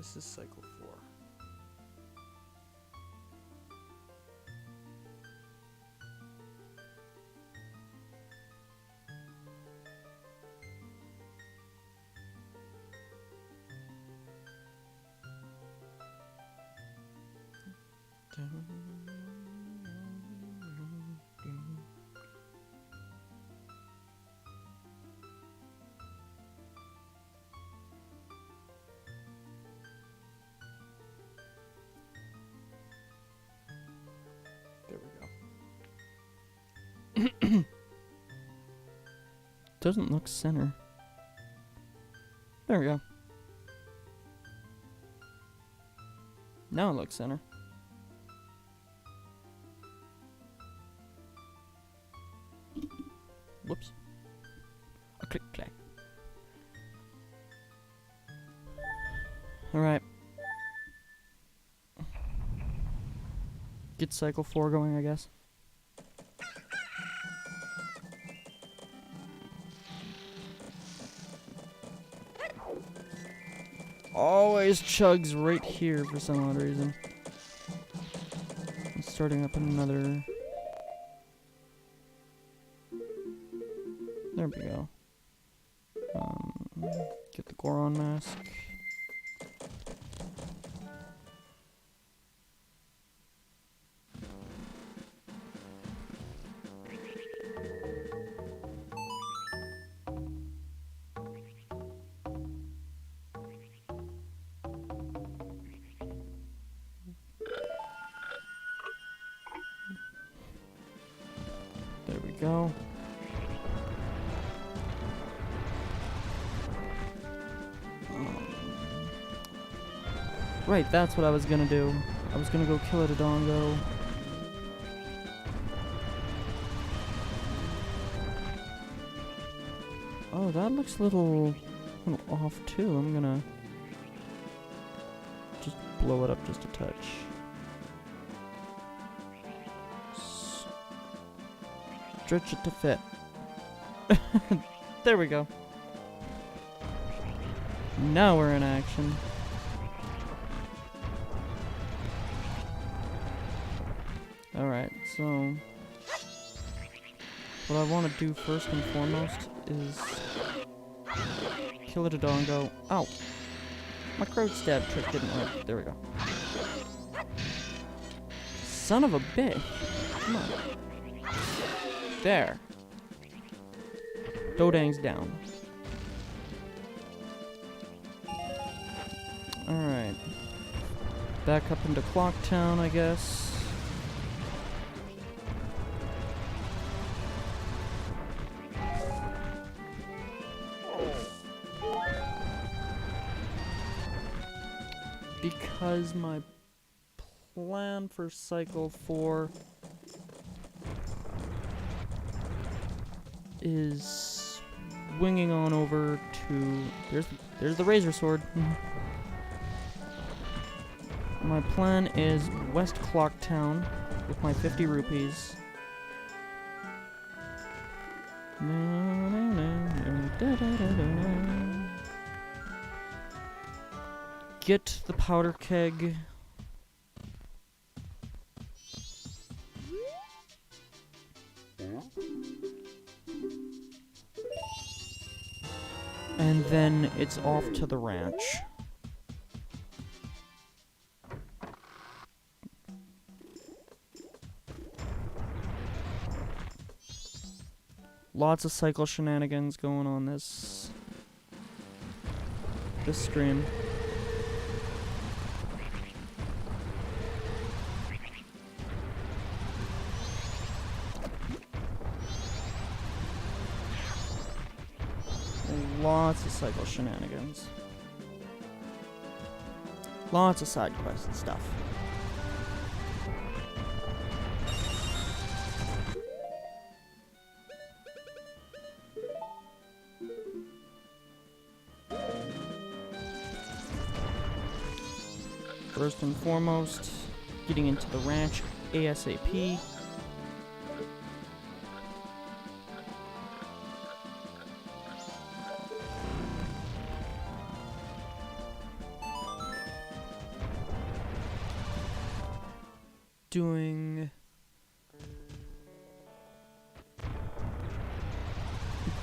This is cycle 4. There we go. Doesn't look center. There we go. Now it looks center. Whoops. A click clack. Alright. Get cycle 4 going, I guess. Always chugs right here for some odd reason. I'm starting up another. There we go. Get the Goron mask. There we go. Right, that's what I was gonna do. I was gonna go kill a Dodongo. Oh, that looks a little off too. I'm gonna just blow it up just a touch. Stretch it to fit. There we go. Now we're in action. Alright, so what I want to do first and foremost is kill a Dodongo. Ow! My crow stab trick didn't work. There we go. Son of a bitch! Come on. There. Dodang's down. Alright. Back up into Clocktown, I guess. Because my plan for cycle 4 is swinging on over to there's the Razor Sword. My plan is West Clocktown with my 50 rupees. Get the powder keg. And then it's off to the ranch. Lots of cycle shenanigans going on this stream. Lots of cycle shenanigans. Lots of side quests and stuff. First and foremost, getting into the ranch ASAP. doing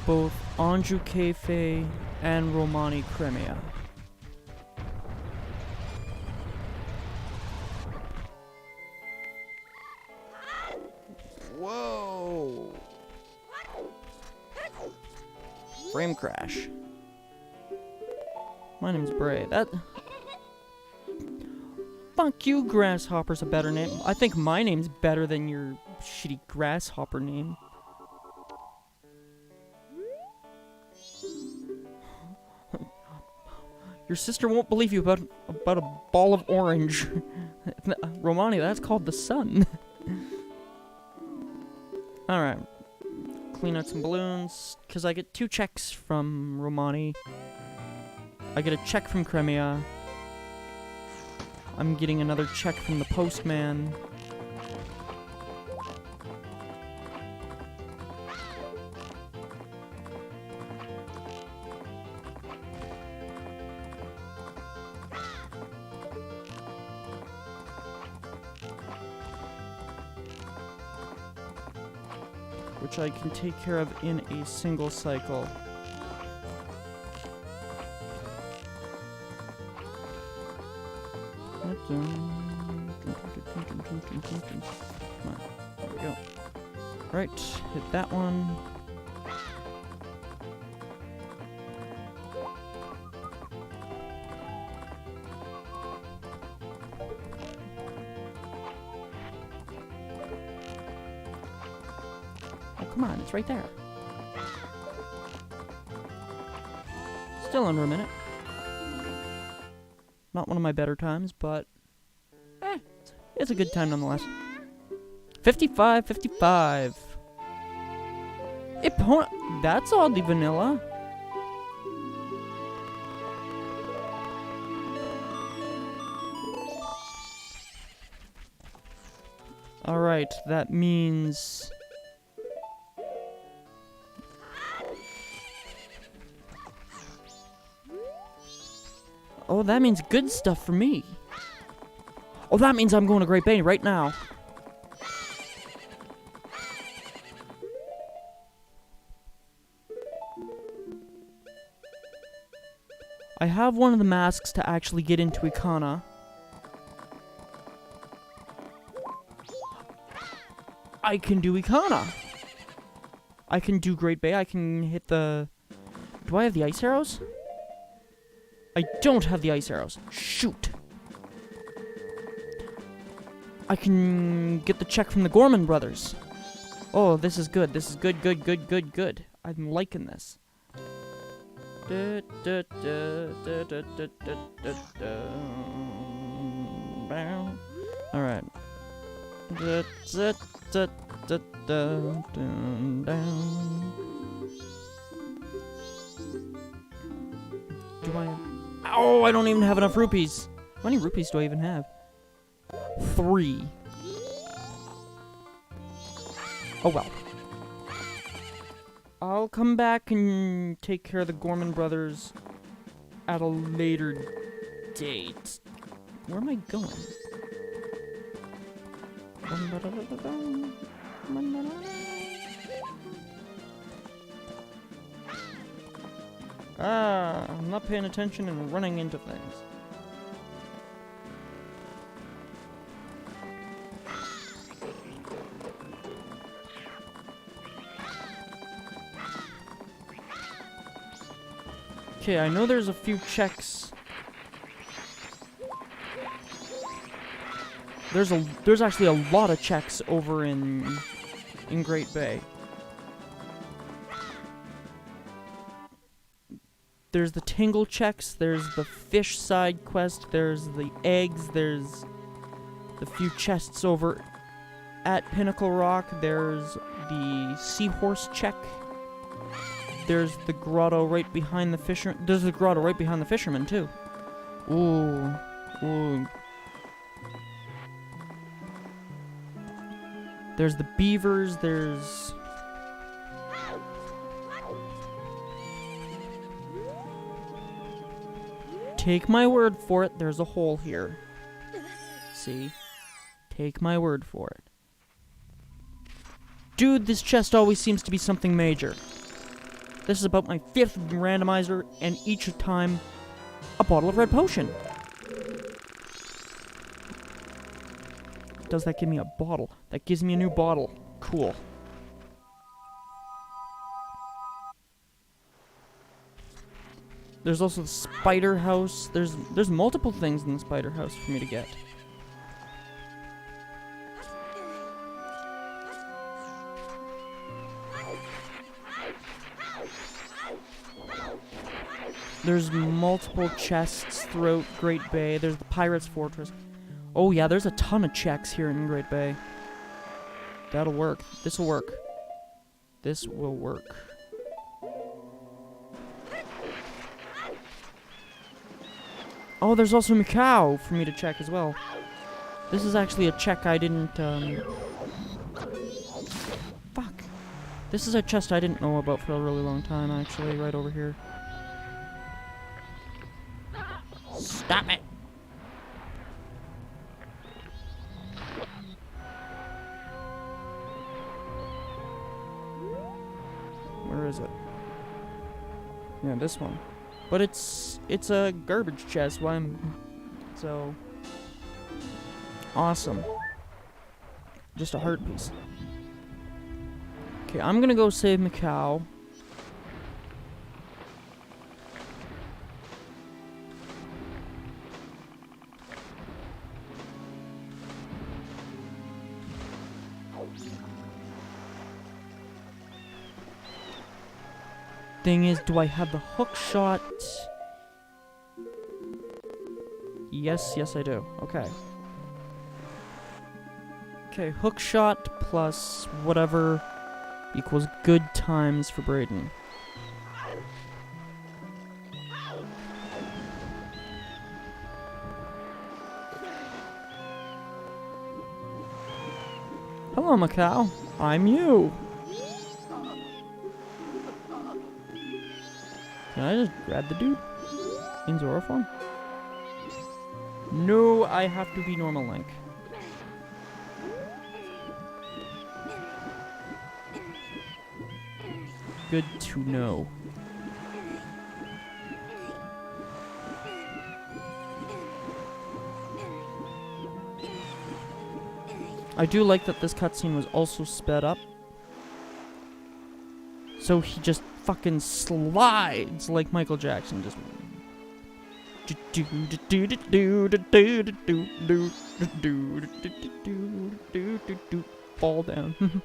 both Anjou Cafe and Romani Crimea. Whoa! Frame crash. My name's Bray. Fuck you, Grasshopper's a better name. I think my name's better than your shitty Grasshopper name. Your sister won't believe you about a ball of orange. Romani, that's called the sun. Alright. Clean out some balloons, because I get 2 checks from Romani. I get a check from Crimea. I'm getting another check from the postman. Which I can take care of in a single cycle. Come on, there we go. Right, hit that one. Oh, come on, it's right there. Still under a minute. Not one of my better times, but it's a good time nonetheless. 55, 55. That's oddly vanilla. Alright, that means... Oh, that means good stuff for me. Oh, that means I'm going to Great Bay right now. I have one of the masks to actually get into Ikana. I can do Ikana. I can do Great Bay. I can hit the... Do I have the ice arrows? I don't have the ice arrows. Shoot. I can get the check from the Gorman brothers. Oh, this is good. This is good, good, good, good, good. I'm liking this. Alright. Do I... Oh, I don't even have enough rupees. How many rupees do I even have? 3. Oh well. I'll come back and take care of the Gorman brothers at a later date. Where am I going? Ah, I'm not paying attention and running into things. Okay, I know there's a few checks. There's actually a lot of checks over in Great Bay. There's the Tingle checks, there's the fish side quest, there's the eggs, there's the few chests over at Pinnacle Rock, there's the seahorse check. There's the grotto right behind the fisherman. There's the grotto right behind the fisherman, too. Ooh. Ooh. There's the beavers, there's... Take my word for it, there's a hole here. See? Take my word for it. Dude, this chest always seems to be something major. This is about my 5th randomizer, and each time, a bottle of red potion. Does that give me a bottle? That gives me a new bottle. Cool. There's also the spider house. There's multiple things in the spider house for me to get. There's multiple chests throughout Great Bay. There's the Pirate's Fortress. Oh yeah, there's a ton of checks here in Great Bay. That'll work. This'll work. This will work. Oh, there's also Macau for me to check as well. This is actually a check I didn't, Fuck. This is a chest I didn't know about for a really long time, actually, right over here. Stop it! Where is it? Yeah, this one. But it's a garbage chest. Why so awesome. Just a heart piece. Okay, I'm gonna go save Macau. Thing is, do I have the hook shot? Yes, I do. Okay. Okay, hook shot plus whatever equals good times for Braden. Hello, Macau. I'm you. Can I just grab the dude in Zora form? No, I have to be normal Link. Good to know. I do like that this cutscene was also sped up. So he just fucking slides like Michael Jackson. Just fall down.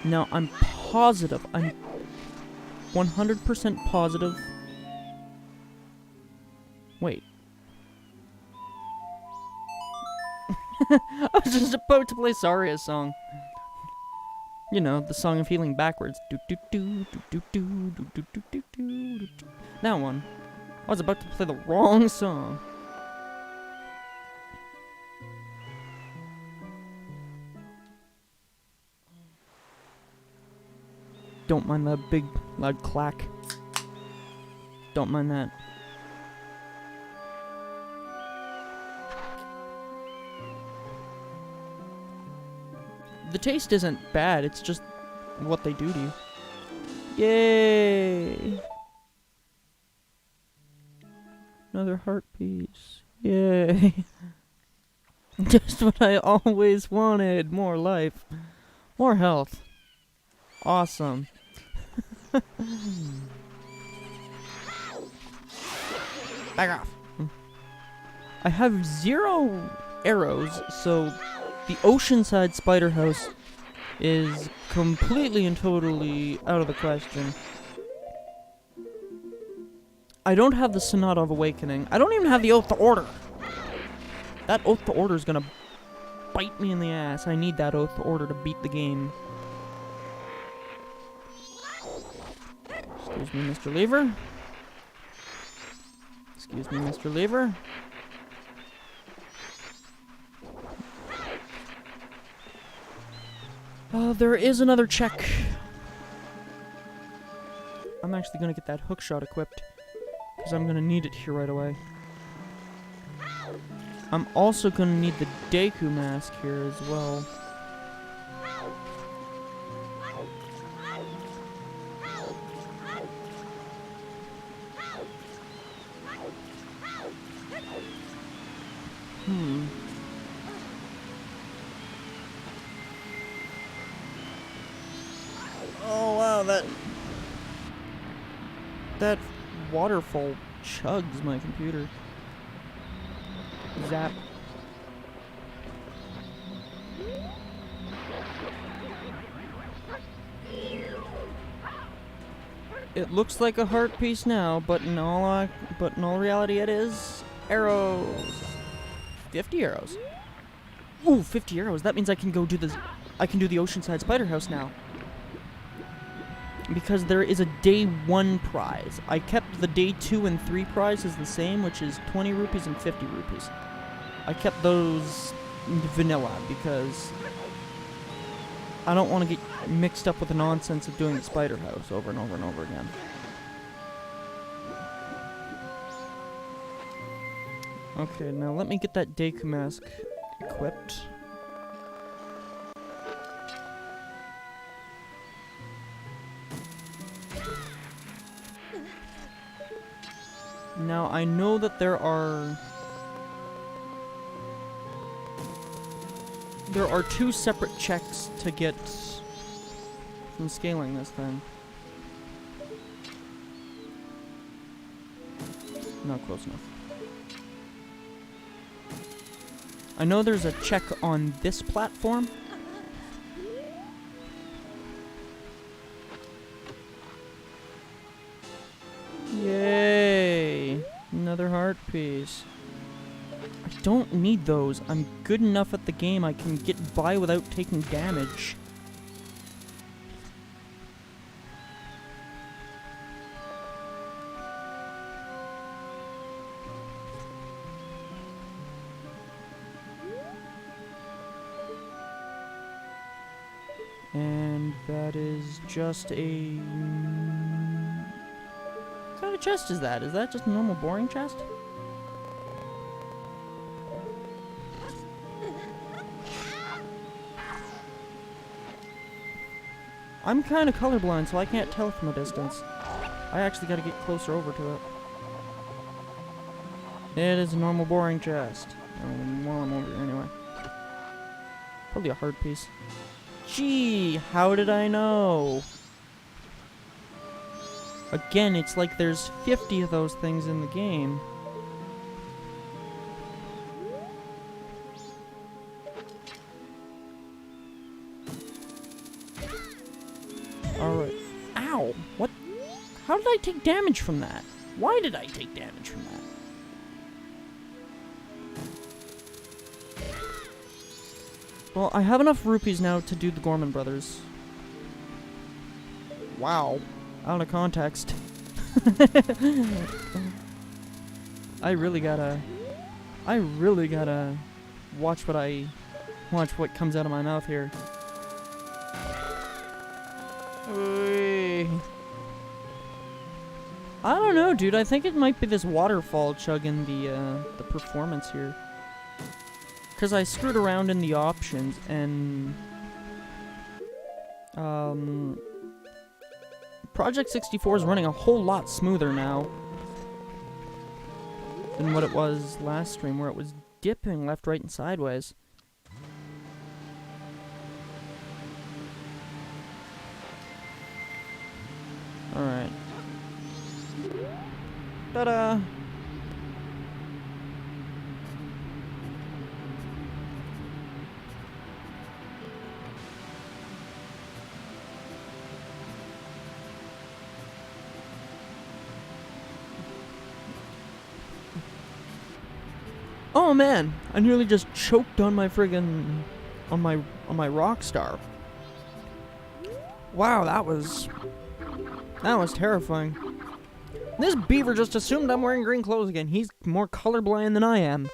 Now I'm positive. I'm 100% positive. Wait. I was just about to play Saria's song. You know, the song of healing backwards. That one. I was about to play the wrong song. Don't mind that big, loud clack. Don't mind that. The taste isn't bad, it's just what they do to you. Yay! Another heart piece. Yay! Just what I always wanted. More life. More health. Awesome. Back off. I have 0 arrows, so the Oceanside Spider House is completely and totally out of the question. I don't have the Sonata of Awakening. I don't even have the Oath to Order. That Oath to Order is gonna bite me in the ass. I need that Oath to Order to beat the game. Excuse me, Mr. Lever. Excuse me, Mr. Lever. There is another check. I'm actually gonna get that hook shot equipped, because I'm gonna need it here right away. I'm also gonna need the Deku mask here as well. Oh wow, that waterfall chugs my computer. Zap. It looks like a heart piece now, but in all reality, it is arrows. 50 arrows. Ooh, 50 arrows. That means I can go do this. I can do the Oceanside Spider House now. Because there is a day 1 prize. I kept the day 2 and 3 prizes the same, which is 20 rupees and 50 rupees. I kept those vanilla because I don't want to get mixed up with the nonsense of doing the Spider House over and over and over again. Okay, now let me get that Deku mask equipped. Now, I know that there are 2 separate checks to get from scaling this thing. Not close enough. I know there's a check on this platform. Yay! Another heart piece. I don't need those. I'm good enough at the game I can get by without taking damage. And that is just a... What kind of chest is that? Is that just a normal boring chest? I'm kind of colorblind, so I can't tell from a distance. I actually got to get closer over to it. It is a normal boring chest. While I'm over here anyway. Probably a heart piece. Gee, how did I know? Again, it's like there's 50 of those things in the game. Alright. Ow! What? How did I take damage from that? Why did I take damage from that? Well, I have enough rupees now to do the Gorman Brothers. Wow. Out of context. I really gotta watch what comes out of my mouth here. I don't know, dude. I think it might be this waterfall chugging the performance here. Because I screwed around in the options and Project 64 is running a whole lot smoother now than what it was last stream, where it was dipping left, right, and sideways. Alright. Ta-da! Oh man, I nearly just choked on my friggin' on my rock star. Wow, that was terrifying. This beaver just assumed I'm wearing green clothes again. He's more colorblind than I am.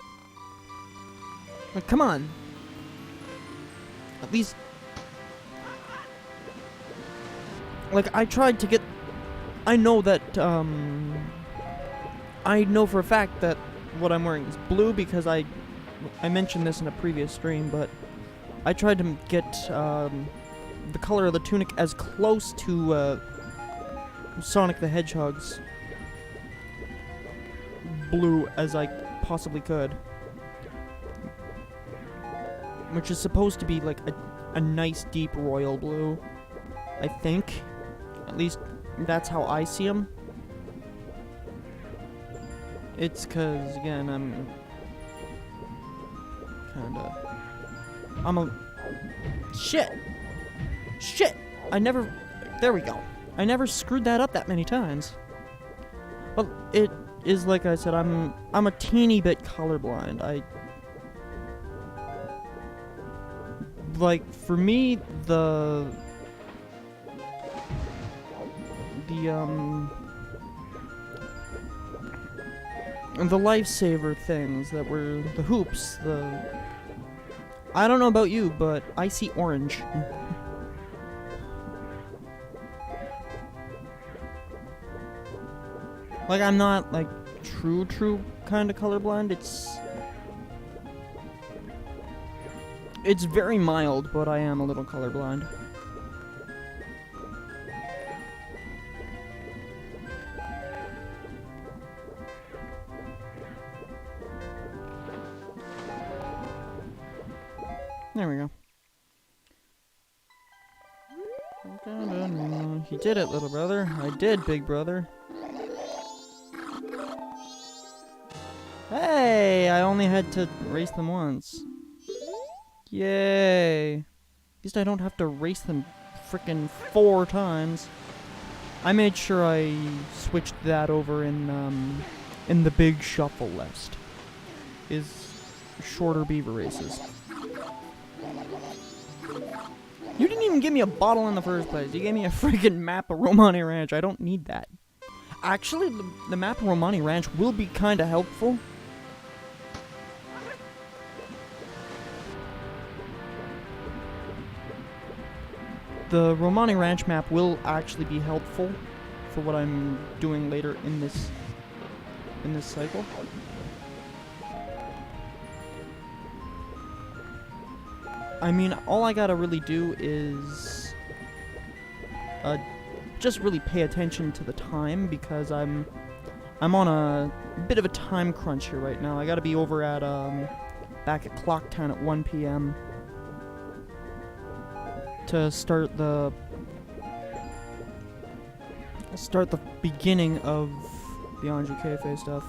Like, come on. At least, like, I tried to get. I know that I know for a fact that what I'm wearing is blue because I I mentioned this in a previous stream, but I tried to get the color of the tunic as close to Sonic the Hedgehog's blue as I possibly could. Which is supposed to be like a nice deep royal blue, I think. At least that's how I see him. It's cause, again, Shit! Shit! There we go. I never screwed that up that many times. Well, it is like I said, I'm a teeny bit colorblind. Like, for me, the lifesaver things that were the hoops, I don't know about you, but I see orange. Like, I'm not, like, true kind of colorblind. It's very mild, but I am a little colorblind. There we go. You did it, little brother. I did, big brother. Hey, I only had to race them once. Yay. At least I don't have to race them frickin' 4 times. I made sure I switched that over in the big shuffle list. Is shorter beaver races. You didn't even give me a bottle in the first place. You gave me a friggin' map of Romani Ranch. I don't need that. Actually, the map of Romani Ranch will be kinda helpful. The Romani Ranch map will actually be helpful for what I'm doing later in this cycle. I mean, all I gotta really do is just really pay attention to the time, because I'm on a bit of a time crunch here right now. I gotta be over at back at Clock Town at 1 p.m. to start the beginning of the Anju Cafe stuff.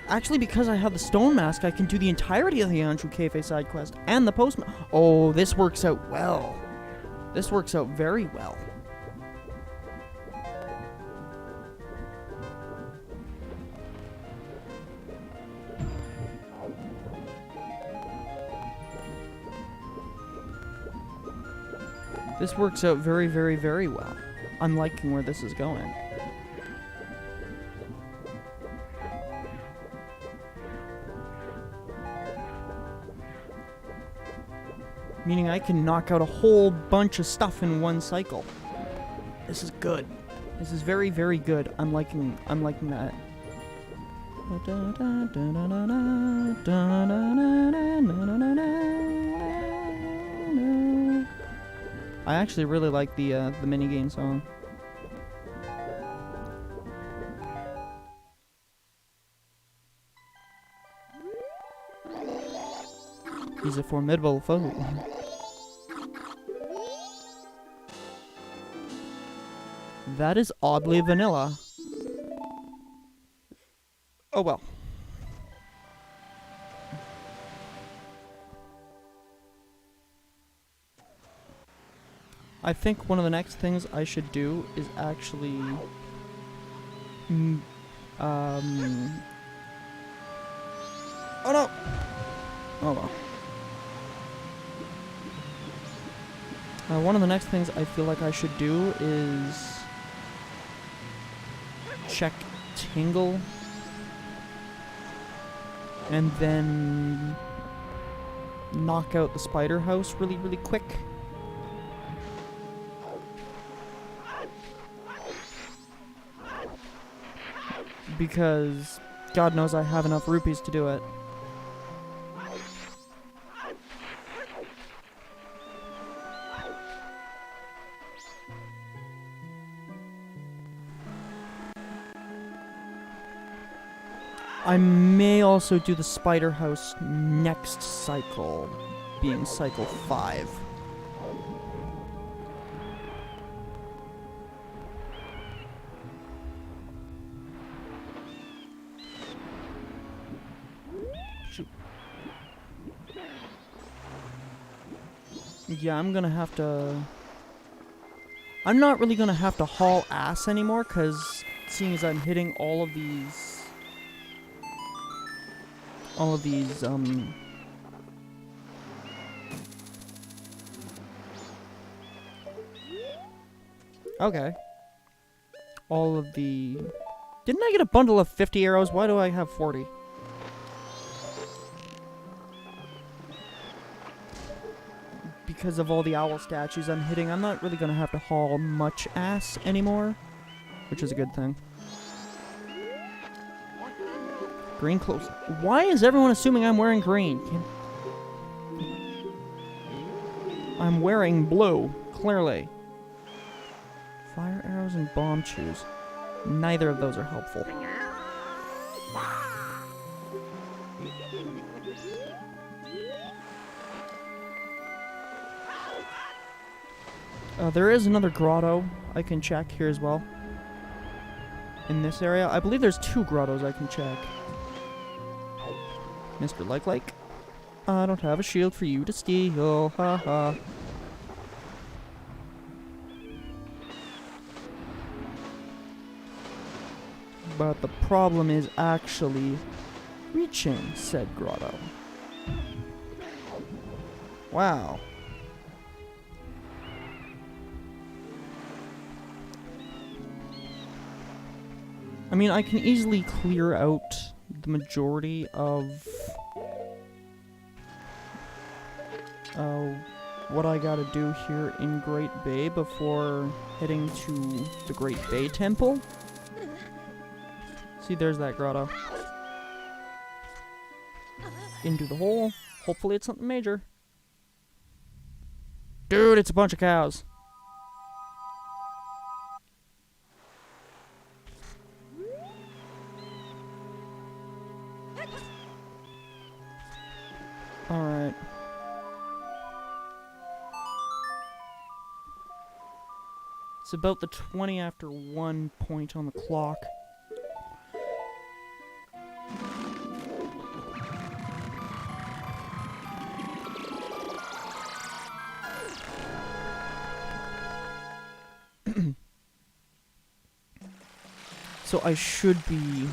Actually, because I have the stone mask, I can do the entirety of the Anju Cafe side quest and the postman. Oh, this works out well. This works out very well. This works out very, very, very well. I'm liking where this is going. Meaning I can knock out a whole bunch of stuff in one cycle. This is good. This is very, very good. I'm liking that. I actually really like the minigame song. He's a formidable foe. That is oddly vanilla. Oh well. I think one of the next things I should do is actually oh no! Oh well. One of the next things I feel like I should do is check Tingle and then knock out the spider house really, really quick. Because God knows I have enough rupees to do it. I may also do the spider house next cycle, being cycle 5. Shoot. Yeah, I'm gonna have to... I'm not really gonna have to haul ass anymore, because seeing as I'm hitting all of these, okay. All of the... Didn't I get a bundle of 50 arrows? Why do I have 40? Because of all the owl statues I'm hitting, I'm not really gonna have to haul much ass anymore, which is a good thing. Green clothes. Why is everyone assuming I'm wearing green? I'm wearing blue, clearly. Fire arrows and bomb chews. Neither of those are helpful. There is another grotto I can check here as well. In this area. I believe there's 2 grottos I can check. Mr. Like. I don't have a shield for you to steal. Haha. But the problem is actually reaching said grotto. Wow. I mean, I can easily clear out the majority of what I gotta do here in Great Bay before heading to the Great Bay Temple. See, there's that grotto. Into the hole. Hopefully it's something major. Dude, it's a bunch of cows. Alright. It's about the 20 after 1 point on the clock. So I should be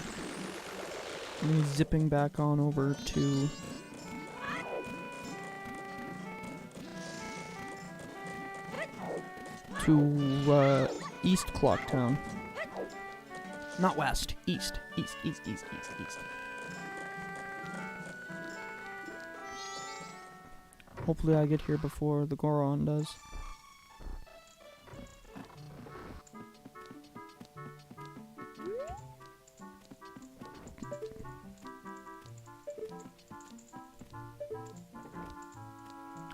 zipping back on over to East Clocktown. Not west. East. East. Hopefully I get here before the Goron does.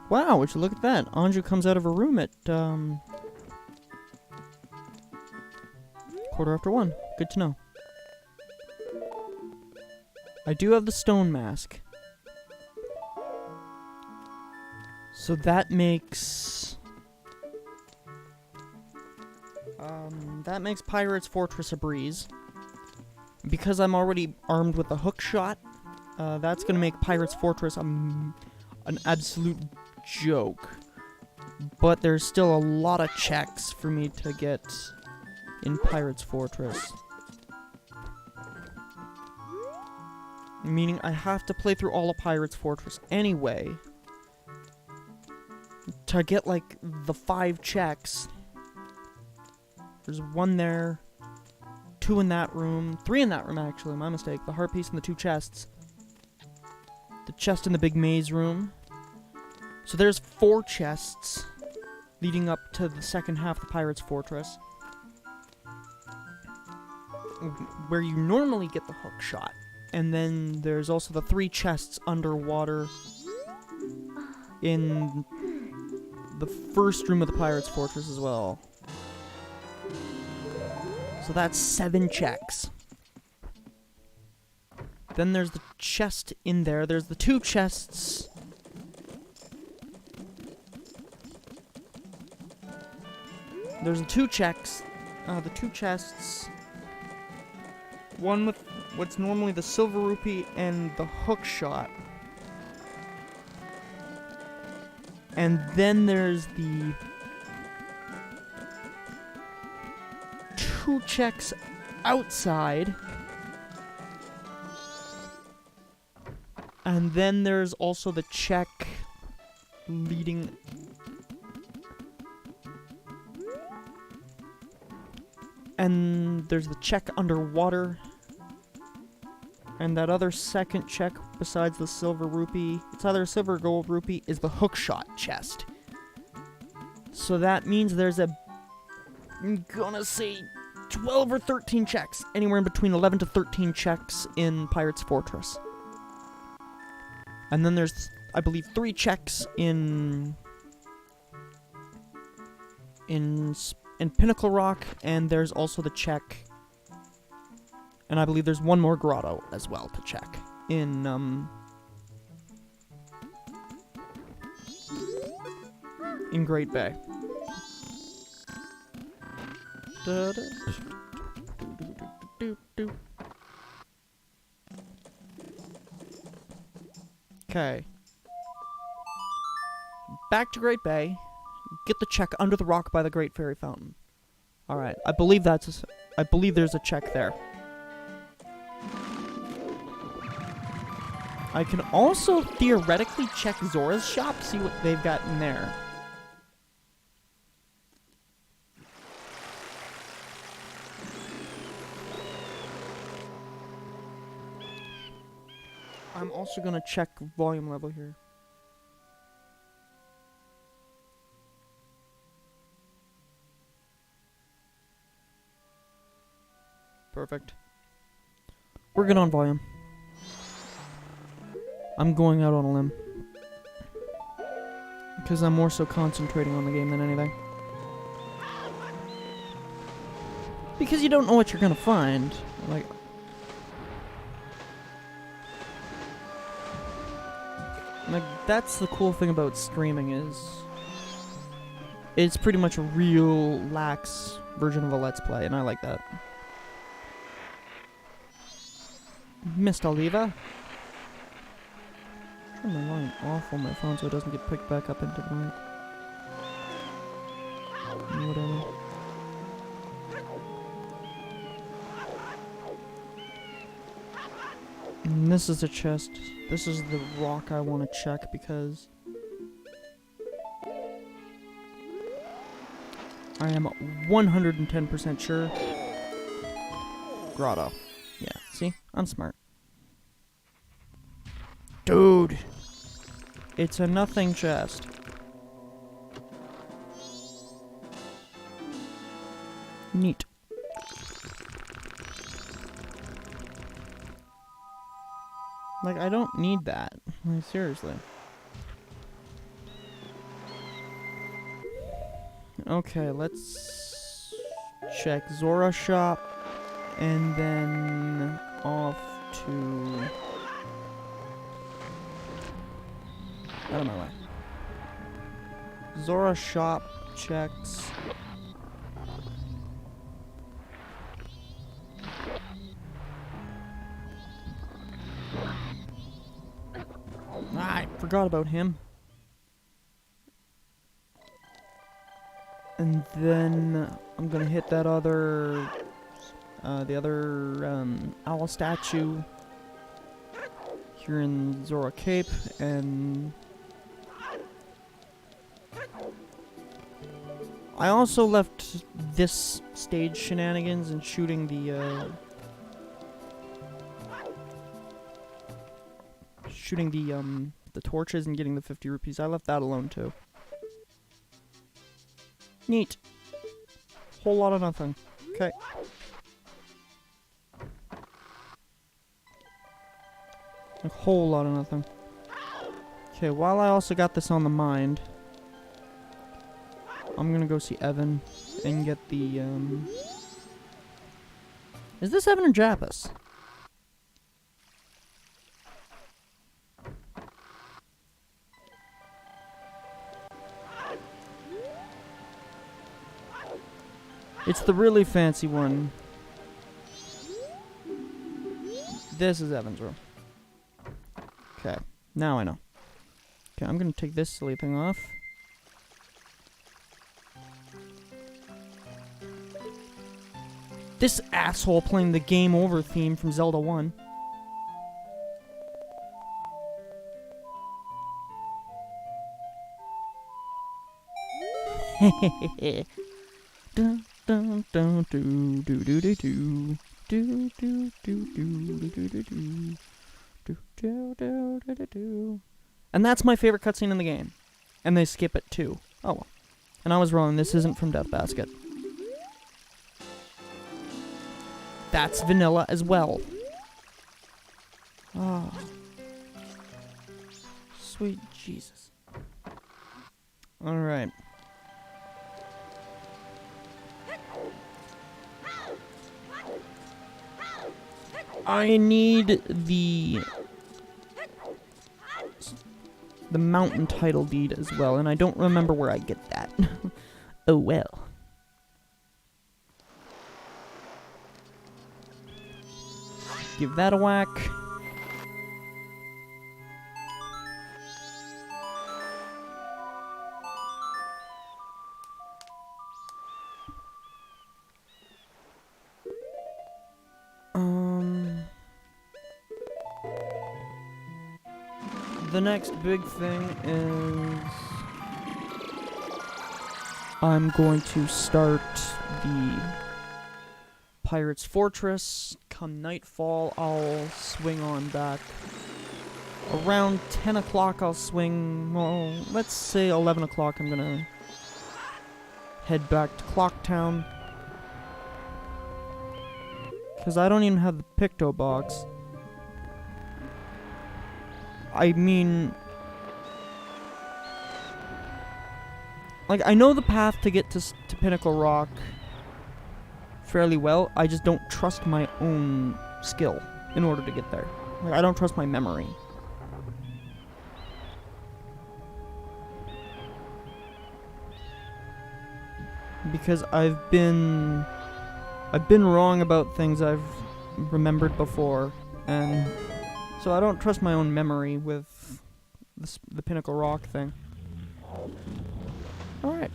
Wow, would you look at that? Anju comes out of her room at, 1:15. Good to know. I do have the stone mask. So that makes... that makes Pirate's Fortress a breeze. Because I'm already armed with a hook shot, that's gonna make Pirate's Fortress an absolute joke. But there's still a lot of checks for me to get in Pirate's Fortress. Meaning I have to play through all of Pirate's Fortress anyway to get, like, the 5 checks. There's 1 there, 2 in that room, 3 in that room actually, my mistake. The heart piece and the 2 chests. The chest in the big maze room. So there's 4 chests leading up to the second half of the Pirate's Fortress, where you normally get the hook shot. And then there's also the 3 chests underwater in the first room of the Pirate's Fortress as well. So that's 7 checks. Then there's the chest in there. There's the 2 chests. There's the 2 checks. The 2 chests. One with what's normally the silver rupee and the hook shot. And then there's the 2 checks outside. And then there's also the check leading... And there's the check underwater. And that other second check besides the silver rupee, it's either a silver or gold rupee, is the hookshot chest. So that means there's I'm gonna say 12 or 13 checks. Anywhere in between 11 to 13 checks in Pirate's Fortress. And then there's, I believe, 3 checks in Pinnacle Rock, and there's also the check. And I believe there's one more grotto as well to check in Great Bay. Okay. Back to Great Bay. Get the check under the rock by the Great Fairy Fountain. Alright, I believe there's a check there. I can also theoretically check Zora's shop, see what they've got in there. I'm also gonna check volume level here. Perfect. We're good on volume. I'm going out on a limb. Because I'm more so concentrating on the game than anything. Because you don't know what you're gonna find. Like... that's the cool thing about streaming is... it's pretty much a real lax version of a Let's Play, and I like that. Missed Oliva. Turn my volume off on my phone so it doesn't get picked back up into the mic. Whatever. And this is the chest. This is the rock I want to check because I am 110% sure. Grotto. Yeah, see? I'm smart. Dude! It's a nothing chest. Neat. Like, I don't need that. Like, seriously. Okay, let's check Zora shop, and then off to... out of my way. Zora shop checks. I forgot about him. And then I'm gonna hit that other, the other owl statue here in Zora Cape, and I also left this stage shenanigans and shooting the torches and getting the 50 rupees. I left that alone too. Neat. Whole lot of nothing. Okay. A whole lot of nothing. Okay, while I also got this on the mind, I'm gonna go see Evan and get the, Is this Evan or Jappus? It's the really fancy one. This is Evan's room. Okay, now I know. Okay, I'm gonna take this silly thing off. This asshole playing the Game Over theme from Zelda 1. Dun, dun, dun, do, do, do, do, do. Do, do, do, do, do, do, do, do. Do, do, do, do, do, do. And that's my favorite cutscene in the game. And they skip it too. Oh well. And I was wrong, this isn't from Death Basket. That's vanilla as well. Oh. Sweet Jesus. Alright. I need the mountain title deed as well, and I don't remember where I get that. Oh well. Give that a whack. The next big thing is I'm going to start the Pirate's Fortress. Come nightfall, I'll swing on back. Around 10 o'clock, I'll swing, well, let's say 11 o'clock, I'm gonna head back to Clocktown. Because I don't even have the Picto box. I mean, like, I know the path to get to Pinnacle Rock fairly well. I just don't trust my own skill in order to get there. Like, I don't trust my memory. Because I've been wrong about things I've remembered before, and so I don't trust my own memory with the Pinnacle Rock thing. Alright.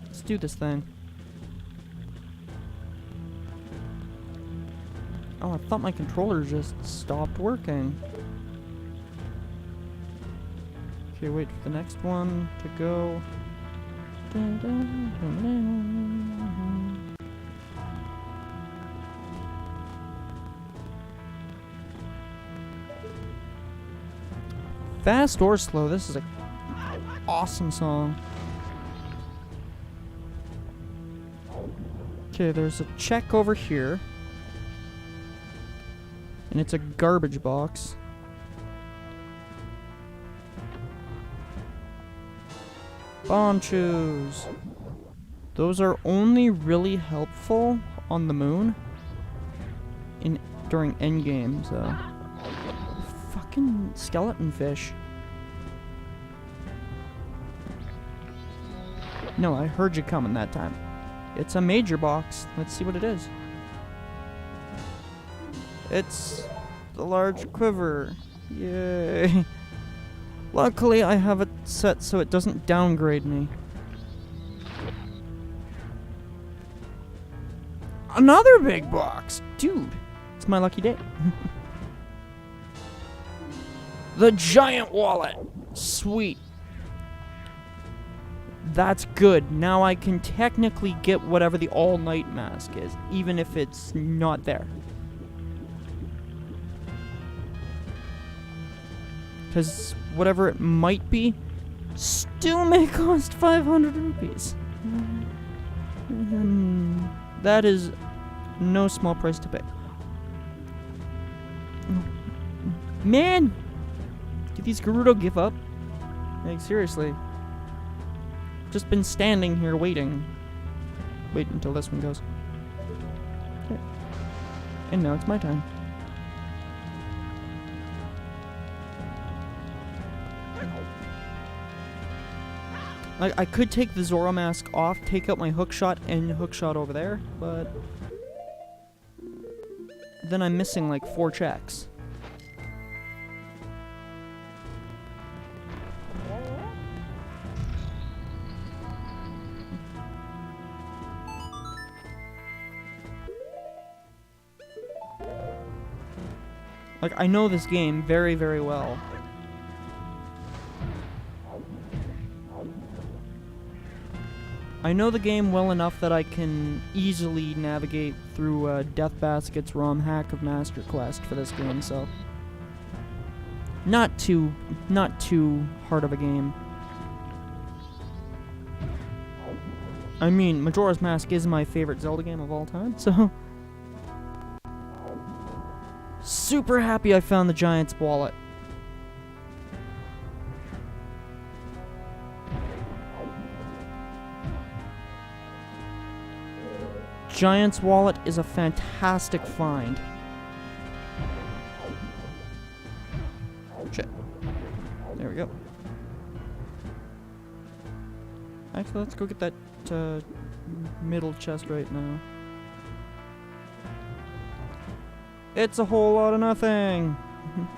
Let's do this thing. Oh, I thought my controller just stopped working. Okay, wait for the next one to go. Dun, dun, dun, dun. Fast or slow, this is an awesome song. Okay, there's a check over here. And it's a garbage box. Bonchos. Those are only really helpful on the moon during endgames. Fucking skeleton fish. No, I heard you coming that time. It's a major box. Let's see what it is. It's the large quiver. Yay. Luckily, I have it set so it doesn't downgrade me. Another big box! Dude, it's my lucky day. The giant wallet! Sweet. That's good. Now I can technically get whatever the all-night mask is, even if it's not there. Because whatever it might be, still may cost 500 rupees. That is no small price to pay. Man! Did these Gerudo give up? Like, seriously. Just been standing here waiting. Wait until this one goes. Okay. And now it's my time. Like, I could take the Zoro mask off, take out my hookshot, and hookshot over there, but then I'm missing like 4 checks. Like, I know this game very, very well. I know the game well enough that I can easily navigate through Death Basket's ROM hack of Master Quest for this game, so not too hard of a game. I mean, Majora's Mask is my favorite Zelda game of all time, so super happy I found the Giant's wallet. Giant's wallet is a fantastic find. Shit. There we go. Actually, let's go get that middle chest right now. It's a whole lot of nothing.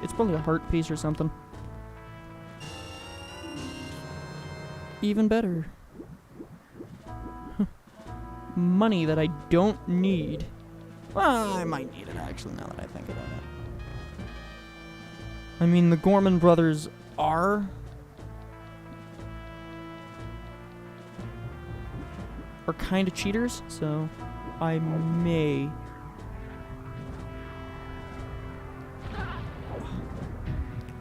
It's probably a heart piece or something. Even better. Money that I don't need. Well, I might need it actually now that I think about it. I mean, the Gorman brothers are kind of cheaters, so I may.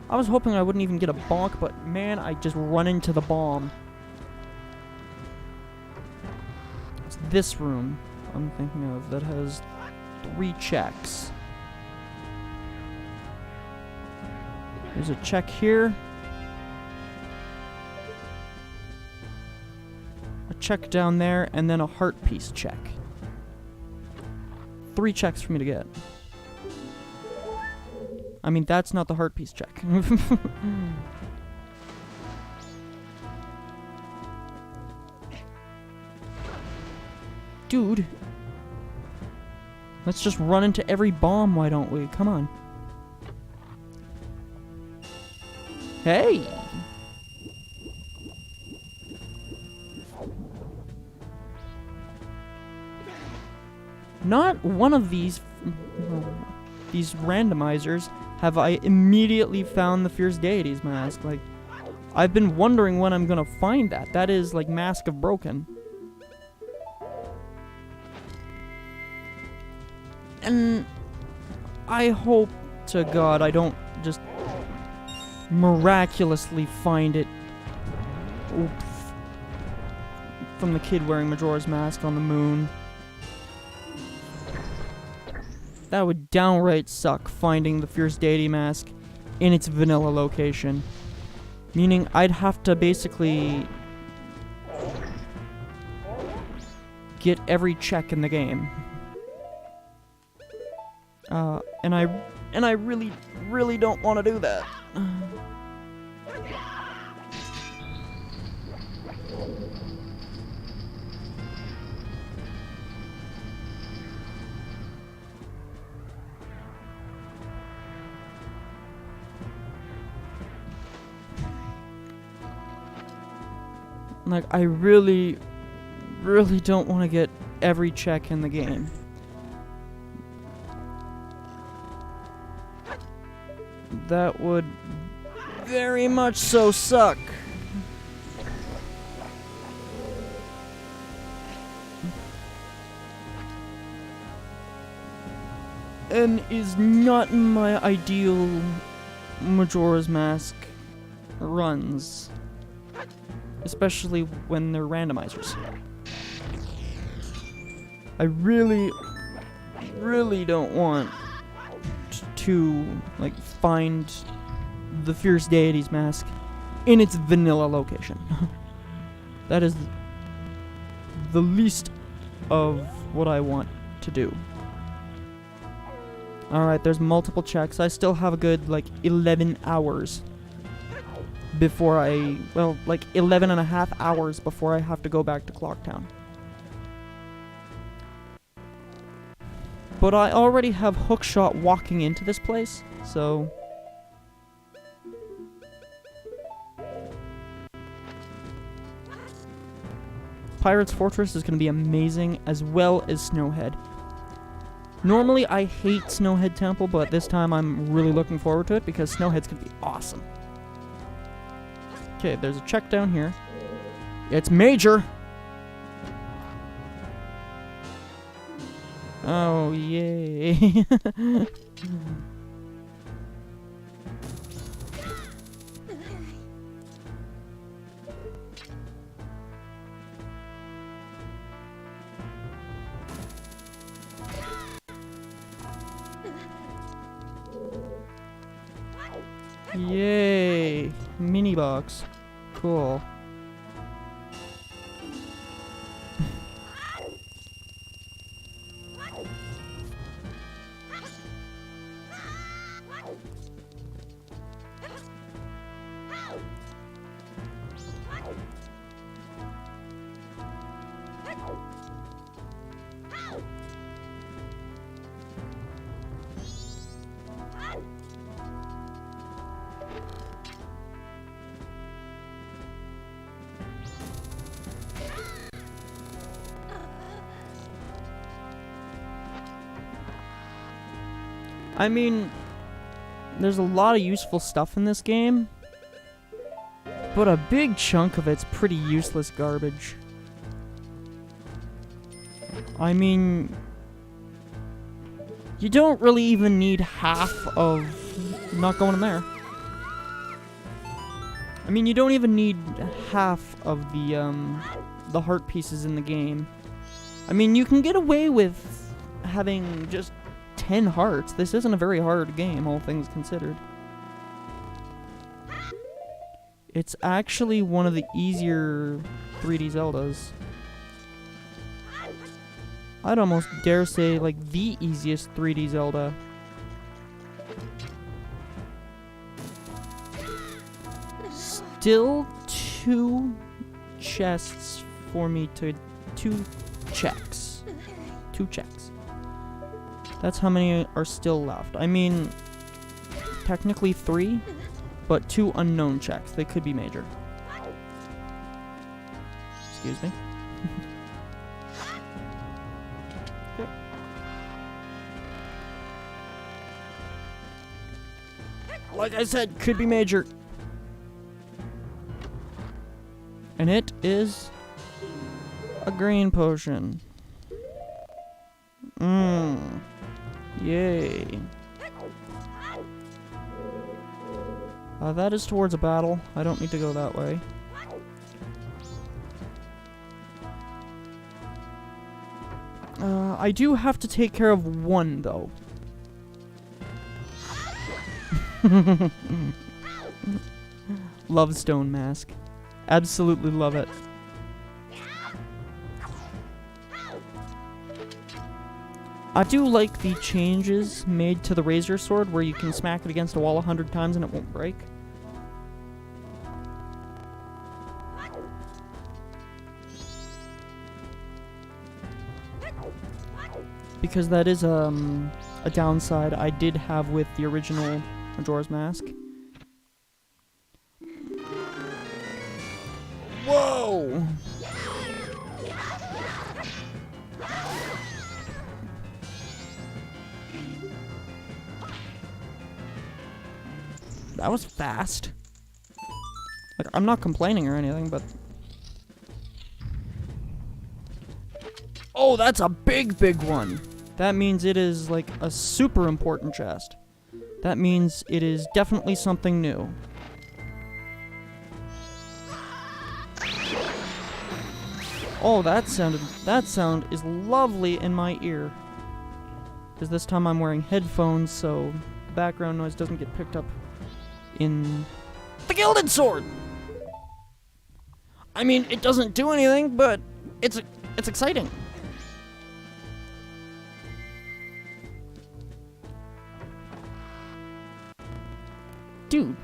I was hoping I wouldn't even get a bonk, but man, I just run into the bomb. It's this room I'm thinking of that has 3 checks. There's a check here. A check down there, and then a heart piece check. 3 checks for me to get. I mean, that's not the heart piece check. Dude. Let's just run into every bomb, why don't we? Come on. Hey! Not one of these randomizers have I immediately found the Fierce Deity's mask. Like, I've been wondering when I'm gonna find that. That is like Mask of Broken. And I hope to God I don't just miraculously find it from the kid wearing Majora's Mask on the moon. That would downright suck, finding the Fierce Deity mask in its vanilla location. Meaning I'd have to basically get every check in the game. And I really, really don't want to do that. Like, I really, really don't want to get every check in the game. That would very much so suck. And is not my ideal Majora's Mask runs. Especially when they're randomizers. I really, really don't want to, like, find the Fierce Deity's mask in its vanilla location. That is the least of what I want to do. Alright, there's multiple checks. I still have a good, like, 11 hours before well, like 11 and a half hours before I have to go back to Clocktown. But I already have Hookshot walking into this place, so... Pirate's Fortress is going to be amazing, as well as Snowhead. Normally, I hate Snowhead Temple, but this time I'm really looking forward to it, because Snowhead's going to be awesome. Okay, there's a check down here. It's Major! Oh, yay. Yay! Mini box. Cool. I mean, there's a lot of useful stuff in this game, but a big chunk of it's pretty useless garbage. I mean, you don't really even need half of... not going in there. I mean, you don't even need half of the heart pieces in the game. I mean, you can get away with having just 10 hearts. This isn't a very hard game, all things considered. It's actually one of the easier 3D Zeldas. I'd almost dare say, like, the easiest 3D Zelda. Still 2 chests for me to... 2 checks. 2 checks. That's how many are still left. I mean, technically 3, but 2 unknown checks. They could be major. Excuse me. Okay. Like I said, could be major. And it is a green potion. Yay. That is towards a battle. I don't need to go that way. I do have to take care of one, though. Love Stone Mask. Absolutely love it. I do like the changes made to the Razor Sword where you can smack it against a wall 100 times and it won't break. Because that is a downside I did have with the original Majora's Mask. Whoa! That was fast. Like, I'm not complaining or anything, but... Oh, that's a big, big one! That means it is, like, a super important chest. That means it is definitely something new. Oh, that sound is lovely in my ear. Because this time I'm wearing headphones, so background noise doesn't get picked up in the Gilded Sword. I mean, it doesn't do anything, but it's exciting. Dude,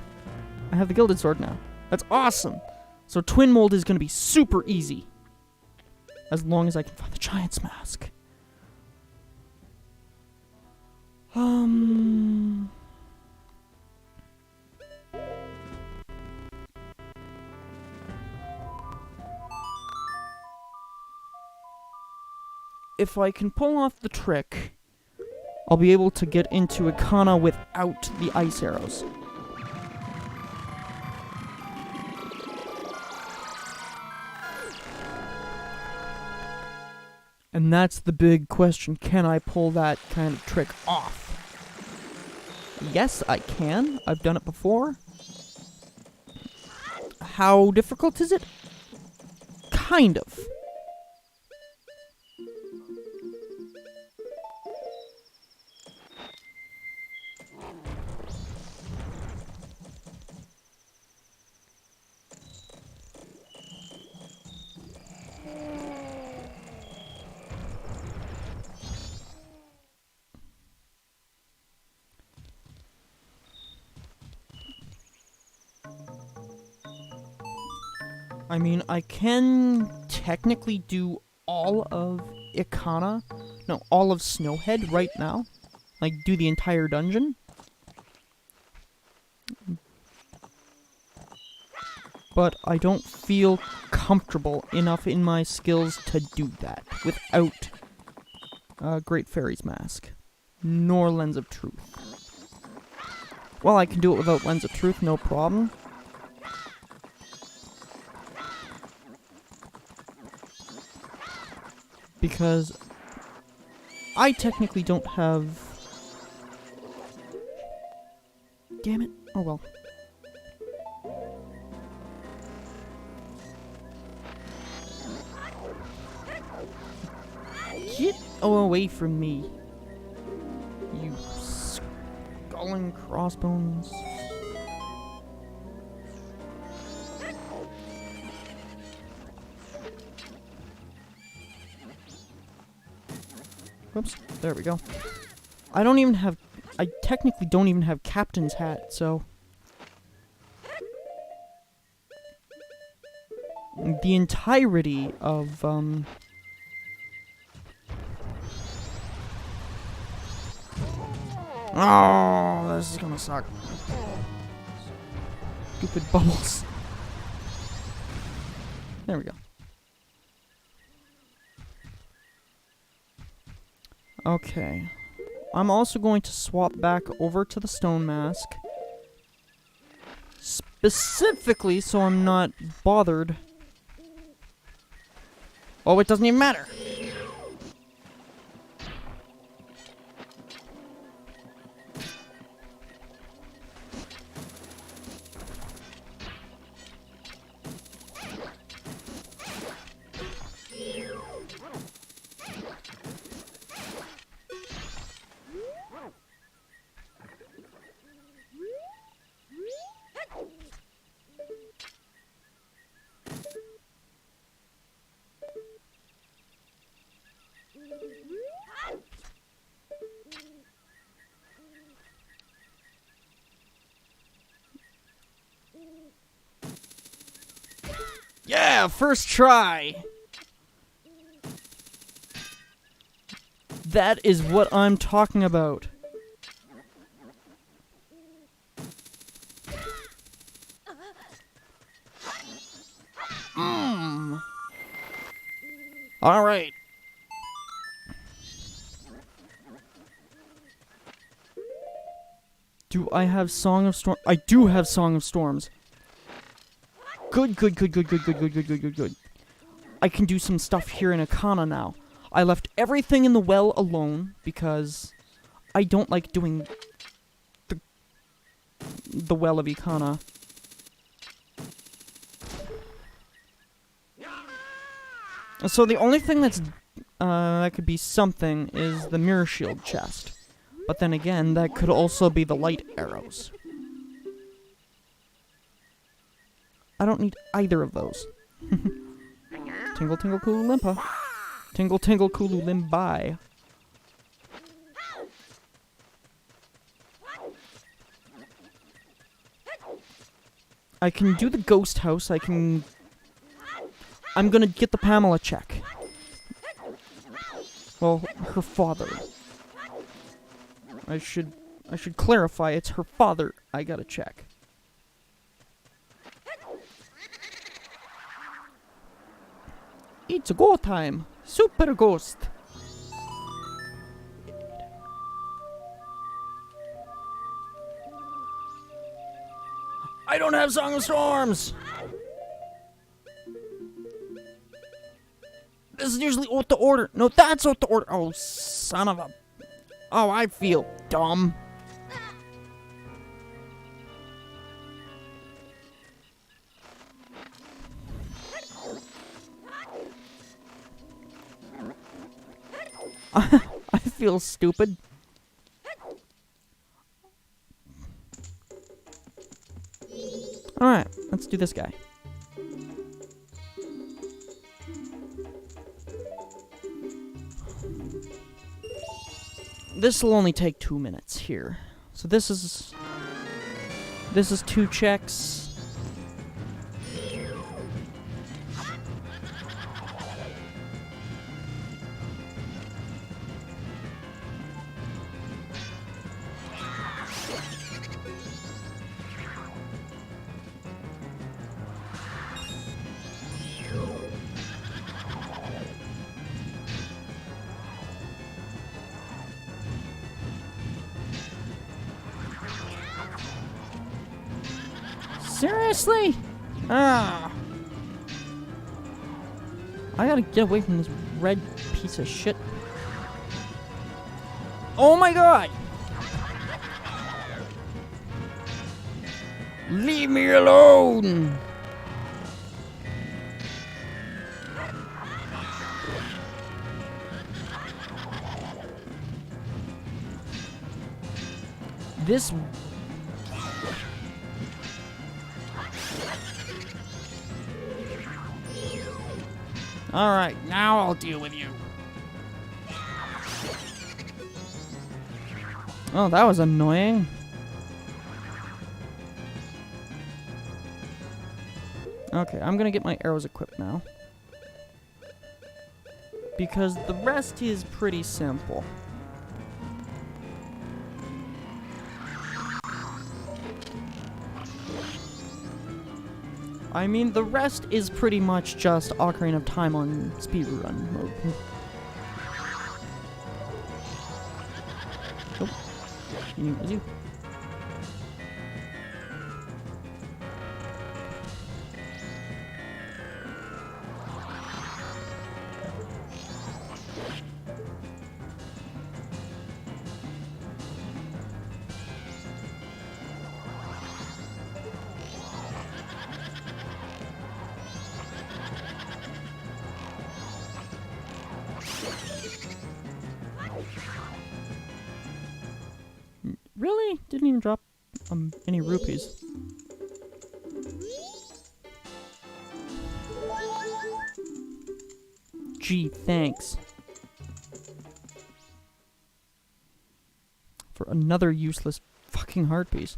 I have the Gilded Sword now. That's awesome. So Twin Mold is going to be super easy. As long as I can find the Giant's Mask. If I can pull off the trick, I'll be able to get into Ikana without the ice arrows. And that's the big question. Can I pull that kind of trick off? Yes, I can. I've done it before. How difficult is it? Kind of. I mean, I can technically do all of Ikana, no, all of Snowhead right now. Like, do the entire dungeon. But I don't feel comfortable enough in my skills to do that without Great Fairy's Mask, nor Lens of Truth. Well, I can do it without Lens of Truth, no problem. Because I technically don't have... Damn it. Oh well. Get away from me, you skull and crossbones. Whoops, there we go. I technically don't even have Captain's Hat, so... The entirety of, Oh, this is gonna suck. Stupid bubbles. There we go. Okay. I'm also going to swap back over to the Stone Mask. Specifically so I'm not bothered. Oh, it doesn't even matter. Yeah, first try. That is what I'm talking about. All right. Do I have Song of Storms? I do have Song of Storms. Good. I can do some stuff here in Ikana now. I left everything in the well alone because I don't like doing the well of Ikana. So the only thing that's that could be something is the Mirror Shield chest, But then again, that could also be the light arrows. I don't need either of those. Tingle, tingle, Kulu-Limpa. Tingle, tingle, Kulu-Limbai. I can do the ghost house. I'm gonna get the Pamela check. Well, her father. I should clarify, it's her father I gotta check. It's go time! Super Ghost! I don't have Song of Storms! This is usually out the order. No, that's out the order. Oh, son of a... Oh, I feel dumb. I feel stupid. Alright, let's do this guy. This will only take 2 minutes here. So this is 2 checks. Seriously? Ah. I gotta get away from this red piece of shit. Oh my god! Leave me alone! This... Alright, now I'll deal with you. Oh, that was annoying. Okay, I'm gonna get my arrows equipped now. Because the rest is pretty simple. I mean, the rest is pretty much just Ocarina of Time on speedrun mode. Oh, it was you. Really? Didn't even drop any rupees. Gee, thanks. For another useless fucking heart piece.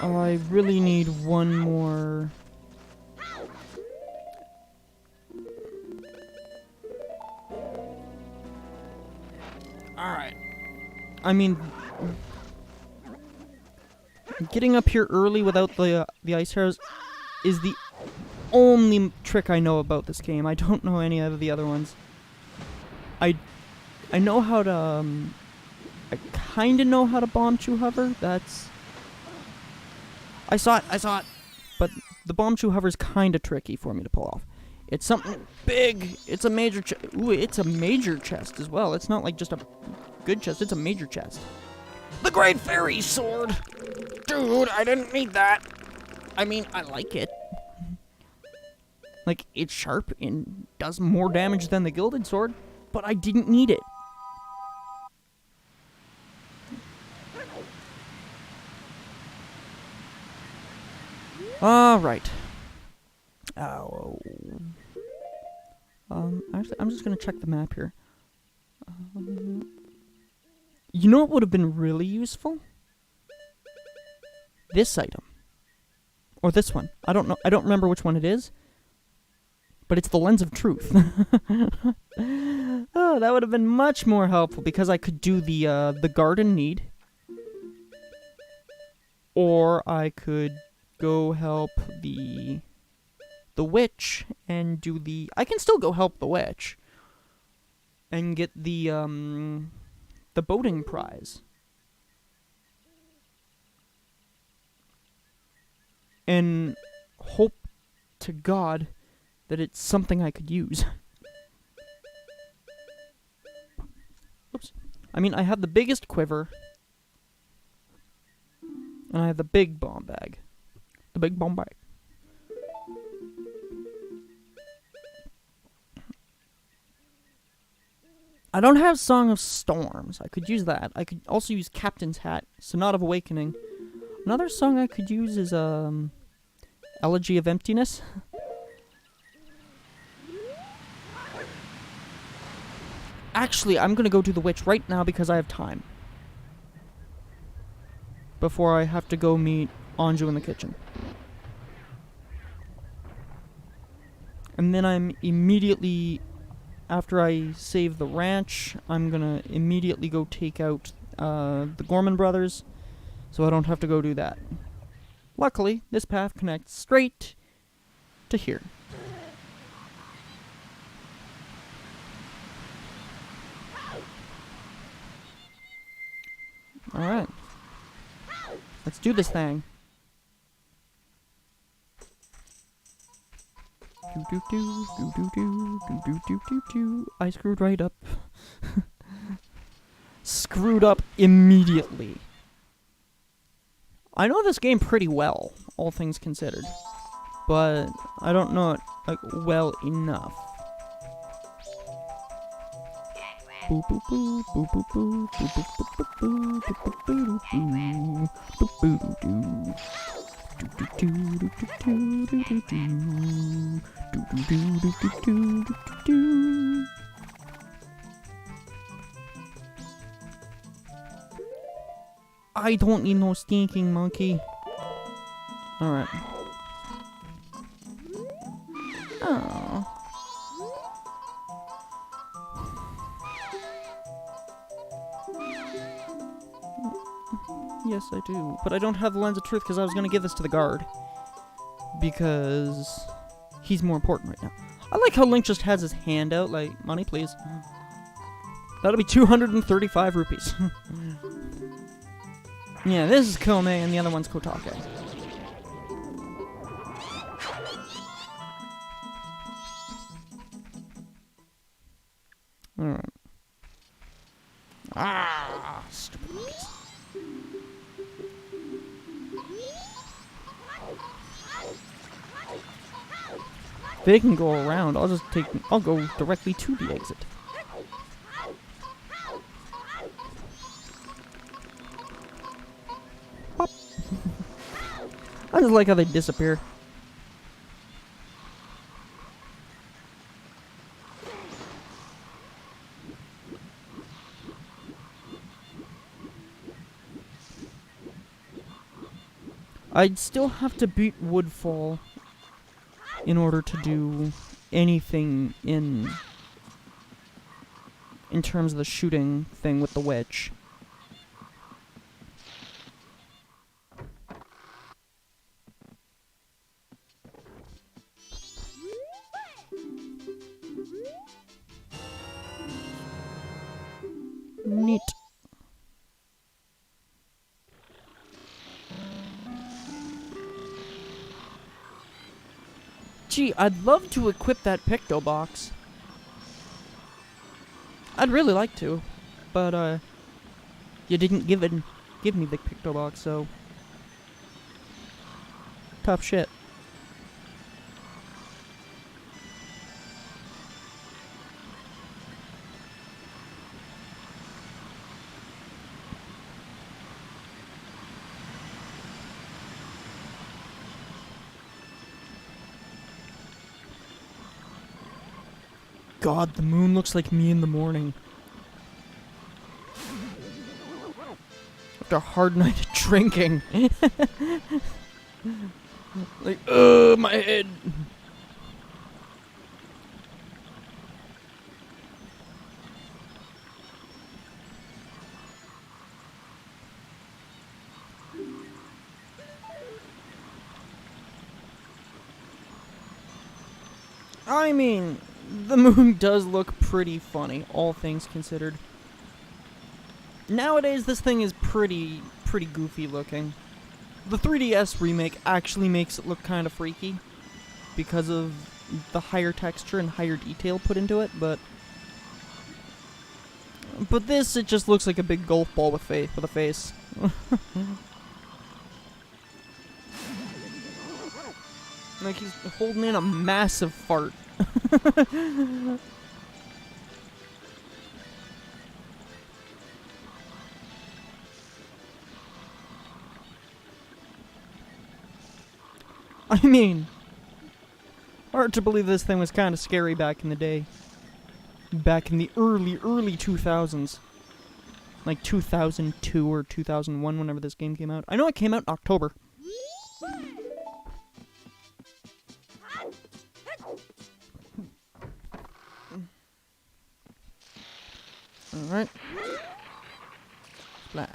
Oh, I really need one more. Alright. I mean, getting up here early without the ice arrows is the only trick I know about this game. I don't know any of the other ones. I know how to, I kinda know how to bomb chew hover. That's... I saw it! But the bomb chew hover is kinda tricky for me to pull off. It's something big. It's a major chest. Ooh, it's a major chest as well. It's not like just a good chest. It's a major chest. The Great Fairy Sword! Dude, I didn't need that. I mean, I like it. Like, it's sharp and does more damage than the Gilded Sword, but I didn't need it. Alright. Oh. Actually, I'm just gonna check the map here. You know what would have been really useful? This item. Or this one. I don't know. I don't remember which one it is. But it's the Lens of Truth. Oh, that would have been much more helpful because I could do the garden need. Or I could go help the witch and do the... I can still go help the witch and get the boating prize. And hope to God that it's something I could use. Oops. I mean, I have the biggest quiver. And I have the big bomb bag. The big bomb bag. I don't have Song of Storms. I could use that. I could also use Captain's Hat, Sonata of Awakening. Another song I could use is, Elegy of Emptiness. Actually, I'm gonna go do the witch right now because I have time. Before I have to go meet Anju in the kitchen. And then I'm immediately... After I save the ranch, I'm gonna immediately go take out the Gorman brothers, so I don't have to go do that. Luckily, this path connects straight to here. Alright. Let's do this thing. I screwed right up. Screwed up immediately. I know this game pretty well, all things considered. But I don't know it, like, well enough. Boop boop boop boop boop boop boop boop boop boop boop boop boop. I don't need no stinking monkey. Alright. Oh. Yes, I do. But I don't have the Lens of Truth because I was going to give this to the guard. Because he's more important right now. I like how Link just has his hand out, like, money please. That'll be 235 rupees. Yeah, this is Kome and the other one's Kotake. Alright. Ah, stupid monkeys. If they can go around, I'll go directly to the exit. Pop. I just like how they disappear. I'd still have to beat Woodfall in order to do anything in terms of the shooting thing with the witch. Neat. Gee, I'd love to equip that Picto box. I'd really like to, but you didn't give me the Picto box, so tough shit. God, the moon looks like me in the morning. After a hard night of drinking. Like, my head. I mean, the moon does look pretty funny, all things considered. Nowadays, this thing is pretty goofy looking. The 3DS remake actually makes it look kind of freaky because of the higher texture and higher detail put into it, but this, it just looks like a big golf ball with a face. Like he's holding in a massive fart. I mean, hard to believe this thing was kind of scary back in the day. Back in the early 2000s. Like 2002 or 2001, whenever this game came out. I know it came out in October. Alright. Splash.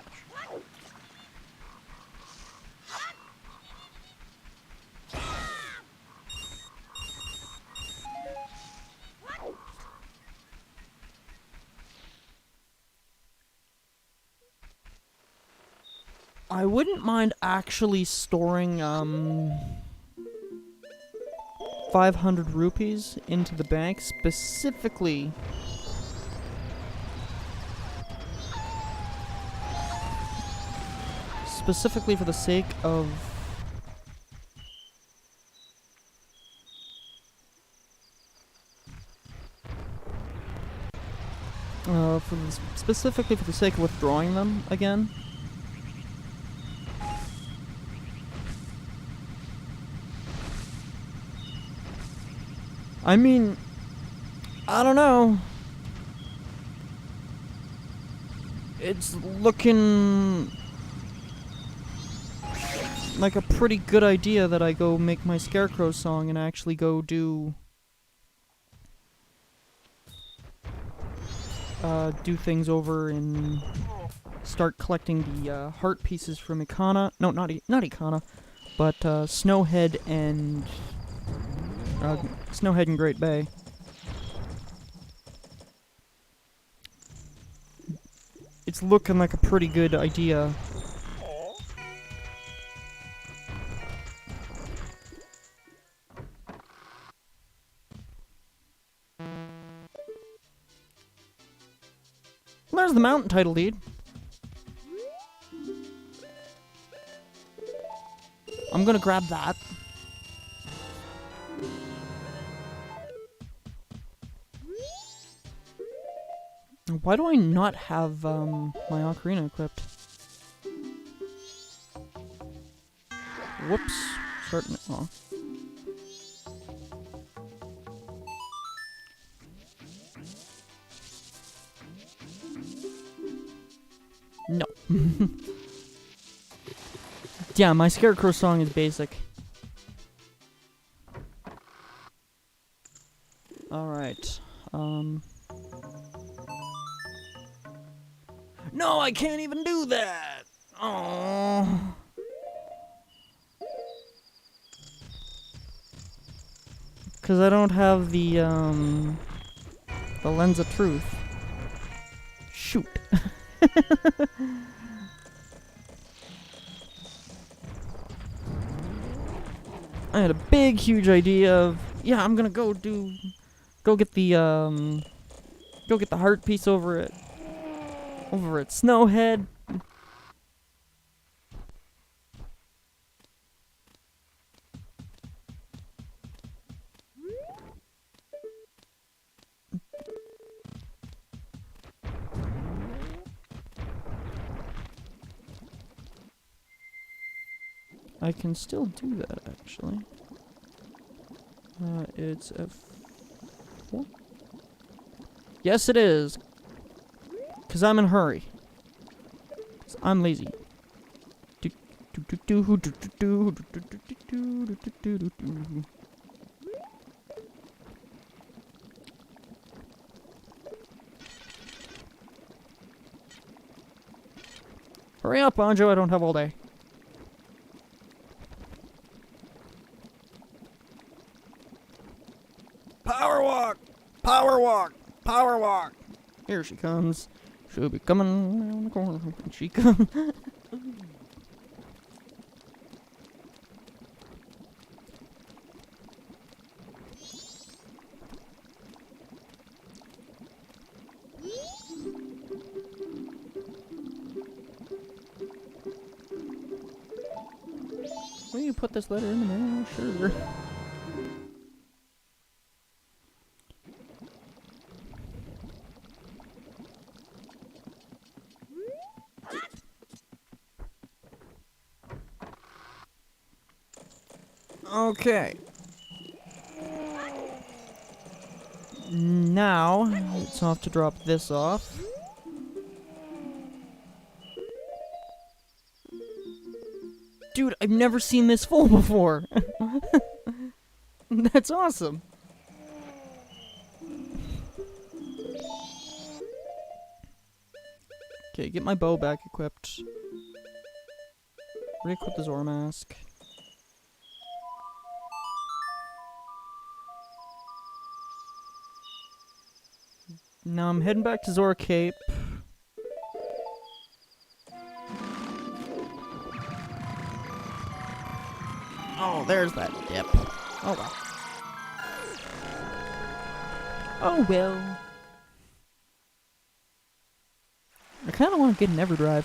I wouldn't mind actually storing 500 rupees into the bank specifically for the sake of specifically for the sake of withdrawing them again. I mean, I don't know. It's looking like a pretty good idea that I go make my Scarecrow song and actually go do things over and start collecting the heart pieces from Ikana. No, not Ikana, but Snowhead and Great Bay. It's looking like a pretty good idea. There's the mountain title deed. I'm gonna grab that. Why do I not have my ocarina equipped? Whoops. Starting it off. No. Yeah, my Scarecrow song is basic. Alright. No, I can't even do that! Oh. Because I don't have the Lens of Truth. Shoot. I had a big, huge idea of yeah, I'm gonna go get the heart piece over at Snowhead. I can still do that, actually. It's F4? Yes, it is. 'Cause I'm in a hurry. 'Cause I'm lazy. Hurry up, Banjo, I don't have all day. Power walk! Power walk! Power walk! Here she comes. She'll be coming around the corner. And she comes. Will you put this letter in the mail? Sure. Okay. Now, it's off to drop this off. Dude, I've never seen this full before. That's awesome. Okay, get my bow back equipped. Re-equip the Zora mask. Now I'm heading back to Zora Cape. Oh, there's that dip. Oh well. Oh well. I kind of want to get an Everdrive.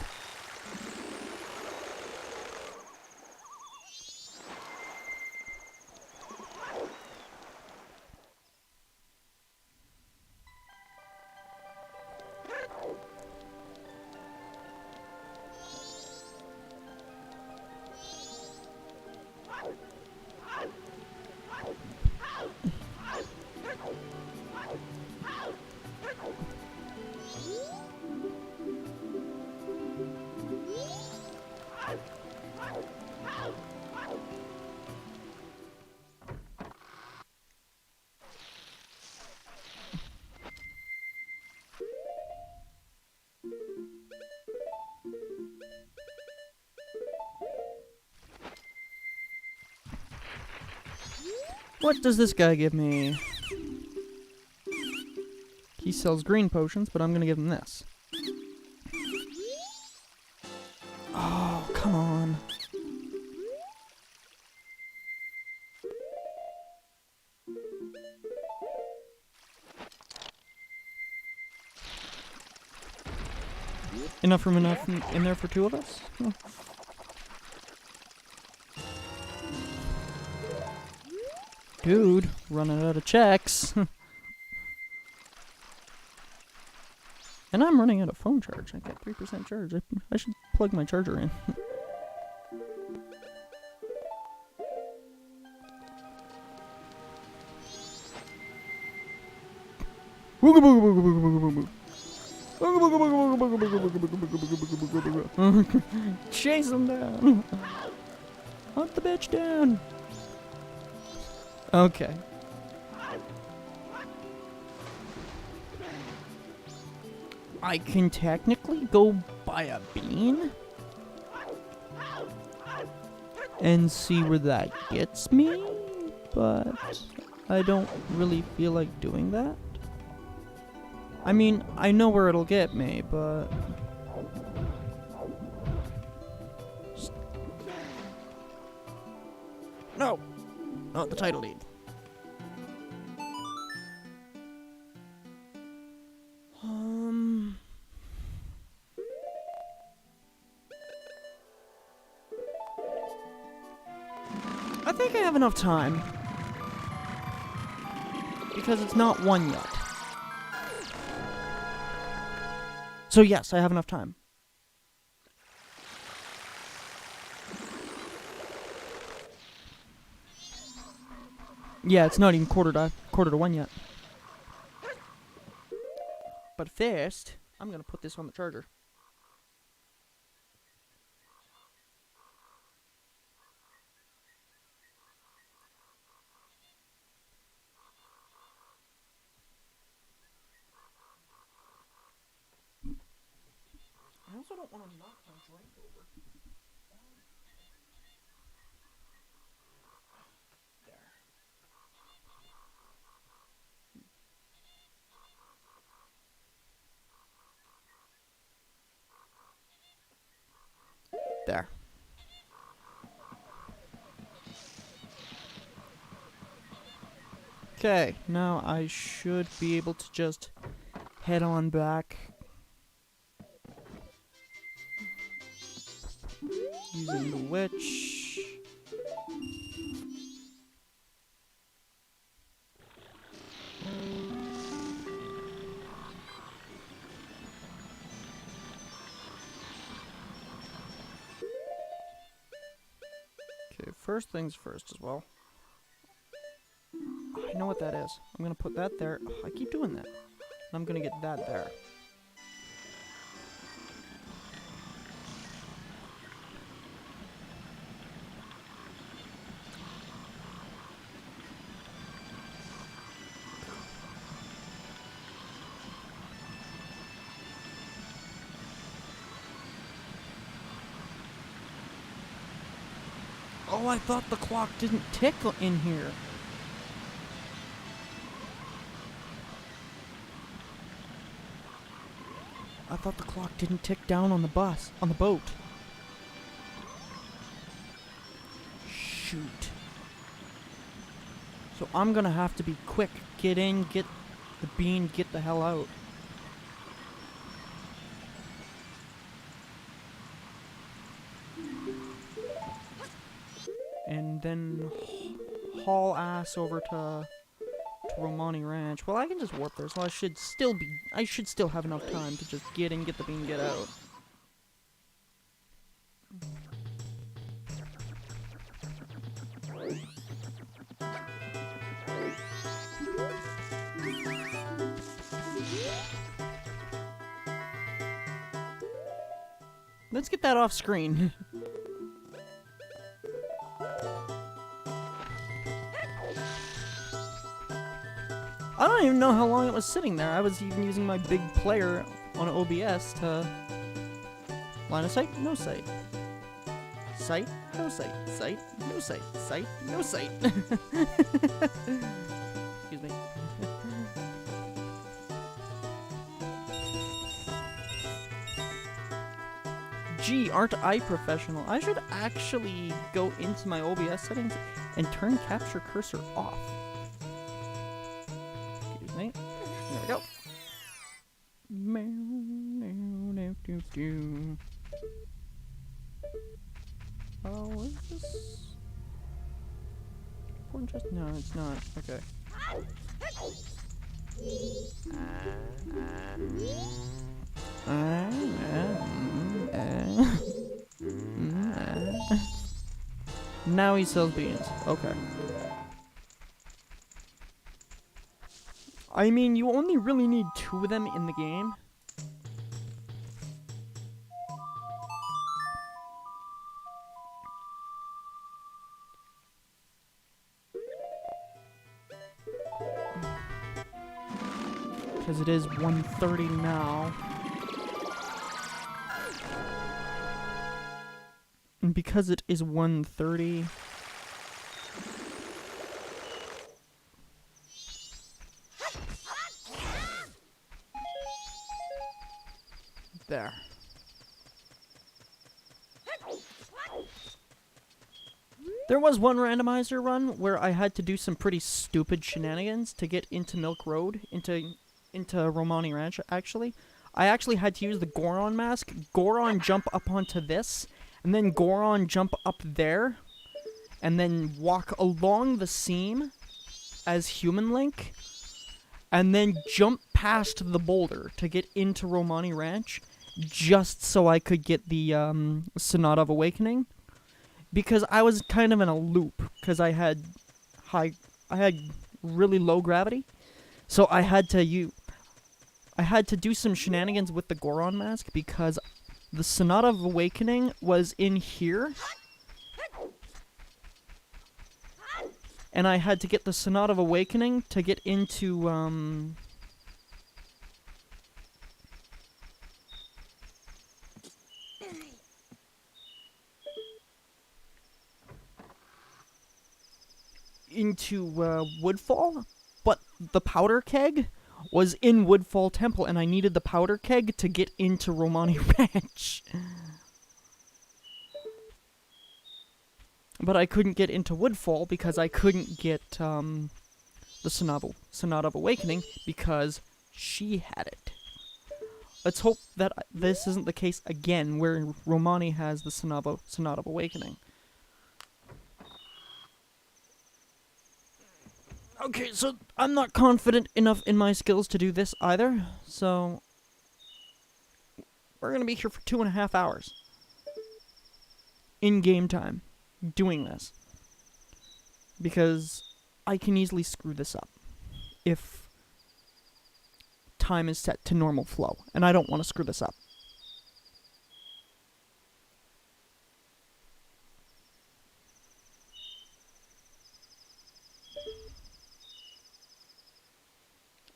What does this guy give me? He sells green potions, but I'm gonna give him this. Oh, come on. Enough room in there for two of us? Oh. Dude, running out of checks. And I'm running out of phone charge. I got 3% charge. I should plug my charger in. Chase him down. Hunt the bitch down. Okay. I can technically go buy a bean and see where that gets me, but I don't really feel like doing that. I mean, I know where it'll get me, but... No! Not the title deed. think I have enough time. Because it's not 1 yet. So yes, I have enough time. Yeah, it's not even quarter to 1 yet. But first, I'm gonna put this on the charger. I also don't want to knock my drink over. There. Okay, now I should be able to just head on back. Using the witch. Okay, first things first as well. I know what that is. I'm gonna put that there. Oh, I keep doing that. I'm gonna get that there. Oh, I thought the clock didn't tick in here. I thought the clock didn't tick down on the boat. Shoot. So I'm gonna have to be quick. Get in, get the bean, get the hell out. And then haul ass over to Romani Ranch. Well, I can just warp there, so I should still have enough time to just get in, get the bean, get out. Let's get that off screen. I don't even know how long it was sitting there. I was even using my big player on OBS to... Line of sight? No sight. Sight? No sight. Sight? No sight. Sight? No sight. Excuse me. Gee, aren't I professional? I should actually go into my OBS settings and turn capture cursor off. There we go. Oh, what is this? Important chest? No, it's not. Okay. Now he sells beans. Okay. I mean, you only really need 2 of them in the game. Because it is 1:30 now. And because it is 1:30... There. There was one randomizer run where I had to do some pretty stupid shenanigans to get into Milk Road, into Romani Ranch, actually. I actually had to use the Goron mask, Goron jump up onto this, and then Goron jump up there, and then walk along the seam as Human Link, and then jump past the boulder to get into Romani Ranch, just so I could get the Sonata of Awakening, because I was kind of in a loop, because I had really low gravity, so I had to do some shenanigans with the Goron mask, because the Sonata of Awakening was in here, and I had to get the Sonata of Awakening to get into, Woodfall, but the powder keg was in Woodfall Temple, and I needed the powder keg to get into Romani Ranch. But I couldn't get into Woodfall because I couldn't get the Sonata of Awakening because she had it. Let's hope that this isn't the case again, where Romani has the Sonata of Awakening. Okay, so I'm not confident enough in my skills to do this either, so we're gonna be here for 2.5 hours. In game time. Doing this. Because I can easily screw this up if time is set to normal flow, and I don't want to screw this up.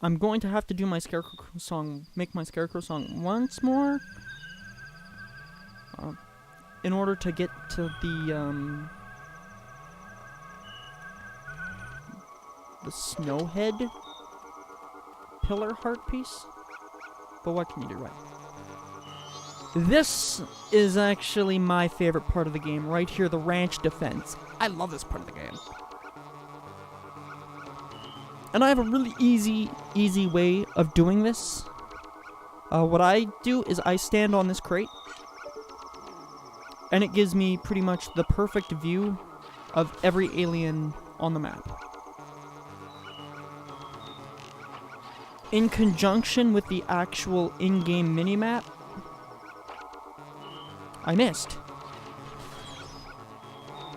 I'm going to have to do my Scarecrow song, make my Scarecrow song once more, in order to get to the Snowhead pillar heart piece. But what can you do, right? This is actually my favorite part of the game, right here, the ranch defense. I love this part of the game. And I have a really easy way of doing this. What I do is I stand on this crate, and it gives me pretty much the perfect view of every alien on the map. In conjunction with the actual in-game minimap, I missed.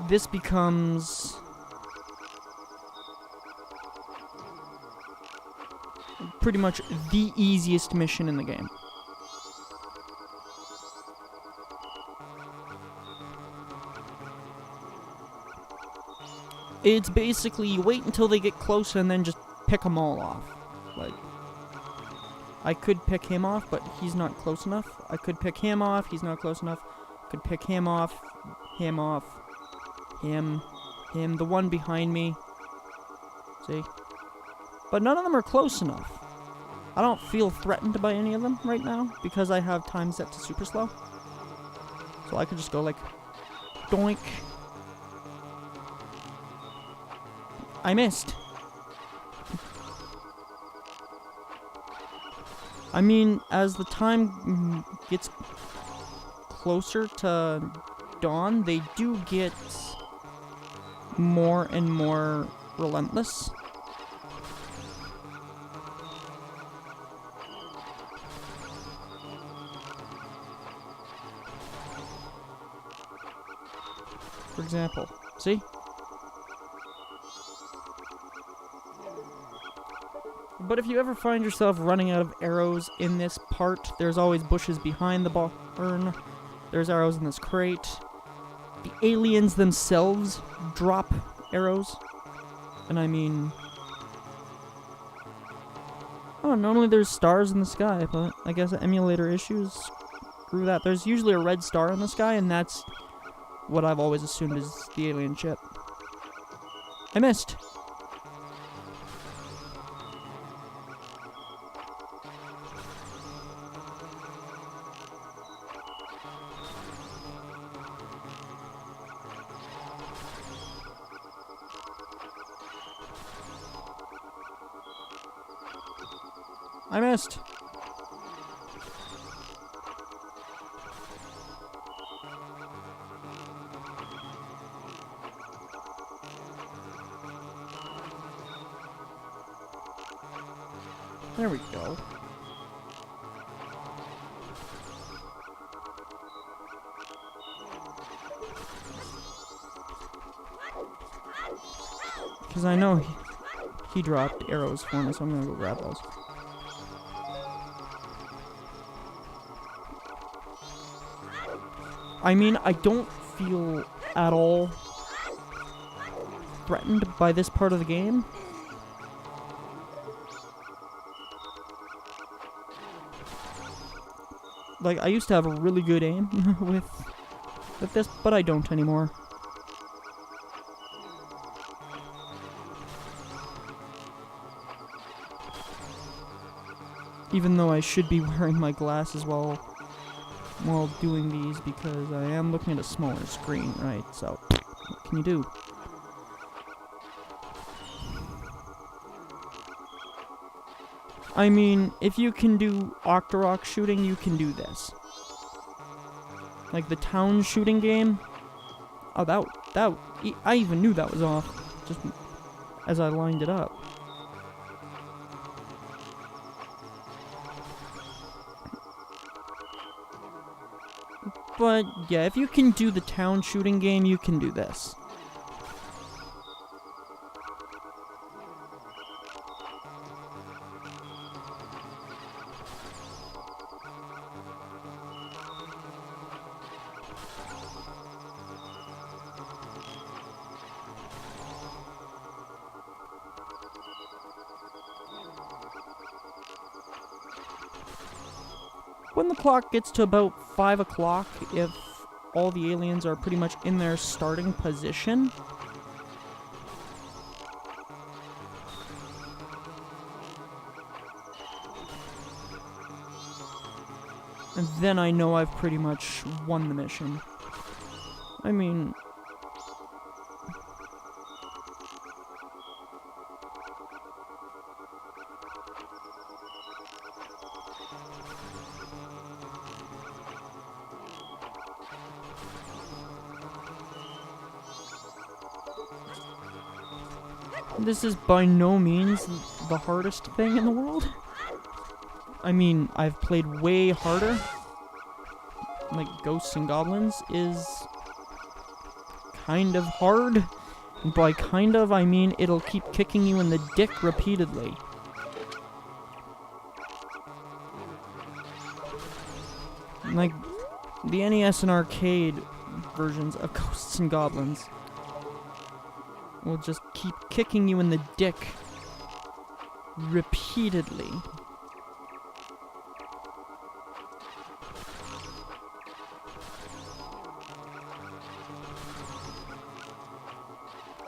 This becomes pretty much the easiest mission in the game. It's basically you wait until they get close and then just pick them all off. Like, I could pick him off, but he's not close enough. I could pick him off, he's not close enough. Could pick him off, him, the one behind me. See? But none of them are close enough. I don't feel threatened by any of them right now, because I have time set to super slow. So I could just go like, doink. I missed. I mean, as the time gets closer to dawn, they do get more and more relentless. For example, see? But if you ever find yourself running out of arrows in this part, there's always bushes behind the barn. There's arrows in this crate. The aliens themselves drop arrows. And I mean... oh, normally there's stars in the sky, but I guess emulator issues screw that. There's usually a red star in the sky, and that's what I've always assumed is the alien ship. I missed. I missed. There we go. Because I know he dropped arrows for me, so I'm gonna go grab those. I mean, I don't feel at all threatened by this part of the game. Like, I used to have a really good aim with this, but I don't anymore. Even though I should be wearing my glasses while doing these, because I am looking at a smaller screen, right? So, what can you do? I mean, if you can do Octorok shooting, you can do this. Like the town shooting game. Oh, I even knew that was off, just as I lined it up. But, yeah, if you can do the town shooting game, you can do this. When the clock gets to about 5 o'clock, if all the aliens are pretty much in their starting position, and then I know I've pretty much won the mission. I mean, this is by no means the hardest thing in the world. I mean, I've played way harder. Like, Ghosts and Goblins is kind of hard. And by kind of, I mean it'll keep kicking you in the dick repeatedly. Like, the NES and arcade versions of Ghosts and Goblins will just keep kicking you in the dick repeatedly.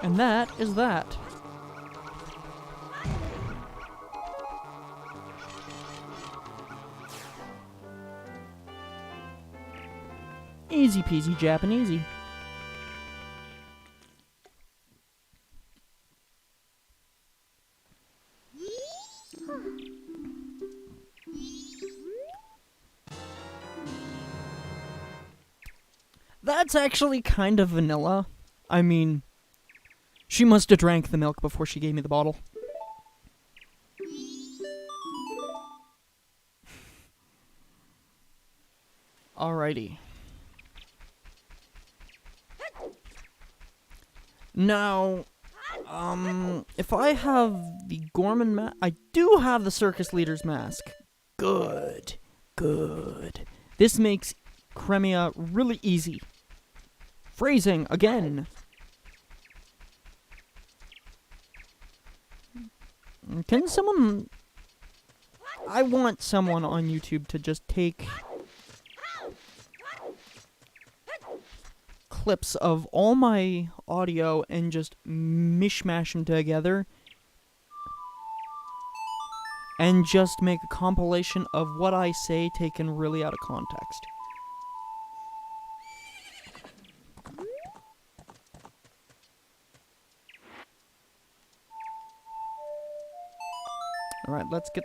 And that is that. Easy peasy Japanesey. That's actually kind of vanilla. I mean, she must have drank the milk before she gave me the bottle. Alrighty. Now, if I have the Gorman mask, I do have the circus leader's mask. Good. Good. This makes Crimea really easy. Phrasing, again. Can someone... I want someone on YouTube to just take clips of all my audio and just mishmash them together and just make a compilation of what I say taken really out of context. Alright, let's get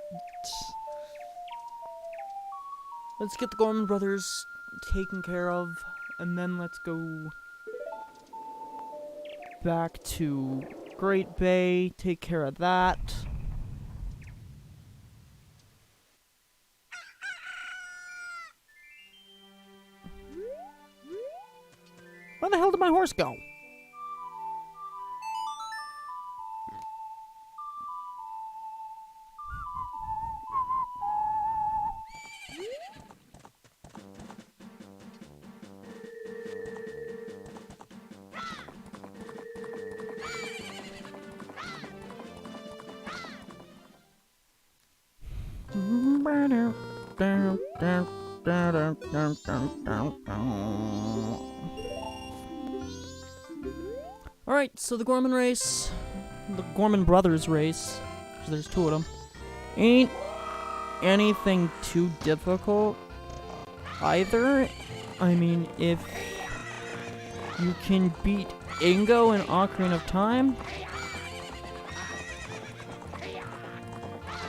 the Gorman brothers taken care of, and then let's go back to Great Bay, take care of that. course go. Alright, so the Gorman race, the Gorman Brothers race, 'cause there's two of them, ain't anything too difficult either. I mean, if you can beat Ingo in Ocarina of Time,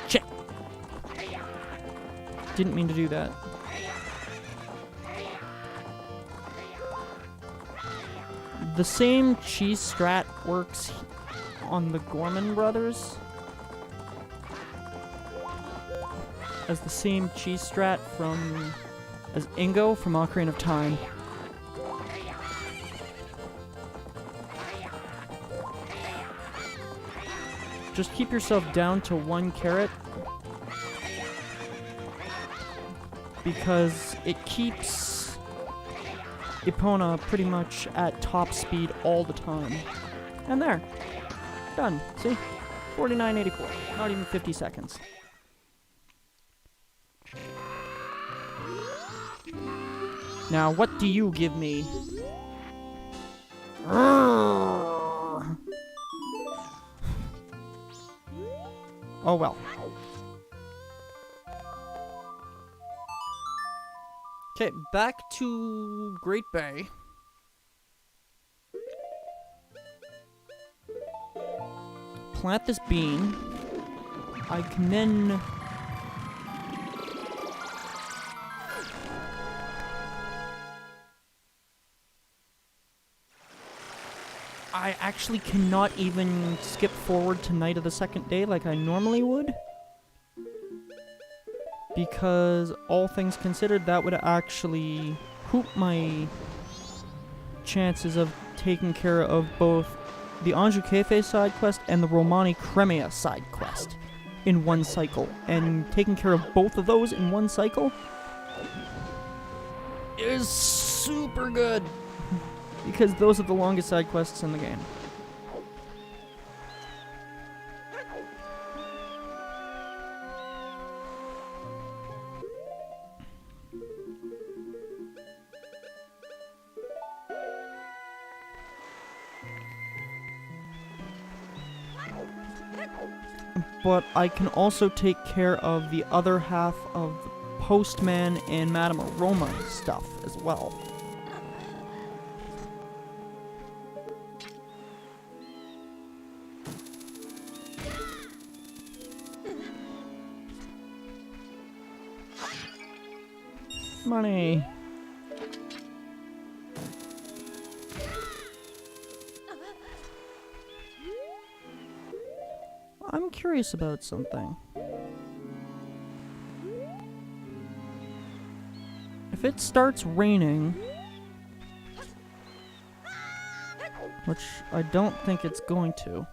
check. Didn't mean to do that. The same cheese strat works on the Gorman Brothers as the same cheese strat as Ingo from Ocarina of Time. Just keep yourself down to 1 carrot, because it keeps Epona pretty much at top speed all the time. And there. Done. See? 49.84. Not even 50 seconds. Now, what do you give me? Oh well. Okay, back to Great Bay. Plant this bean. I can then... I actually cannot even skip forward to night of the second day like I normally would. Because, all things considered, that would actually hoop my chances of taking care of both the Anju Cafe side quest and the Romani Cremea side quest in one cycle. And taking care of both of those in one cycle is super good. Because those are the longest side quests in the game. But I can also take care of the other half of the Postman and Madame Aroma stuff as well. Money. I'm curious about something. If it starts raining, which I don't think it's going to,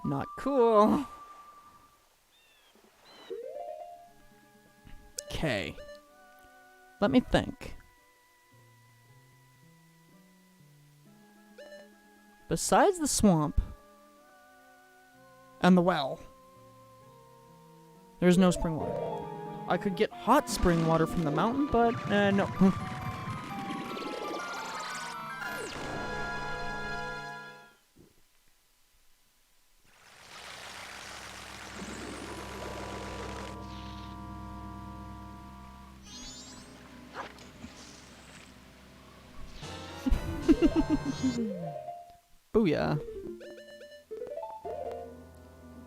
not cool. Okay. Let me think. Besides the swamp and the well, there's no spring water. I could get hot spring water from the mountain, but no. Booyah.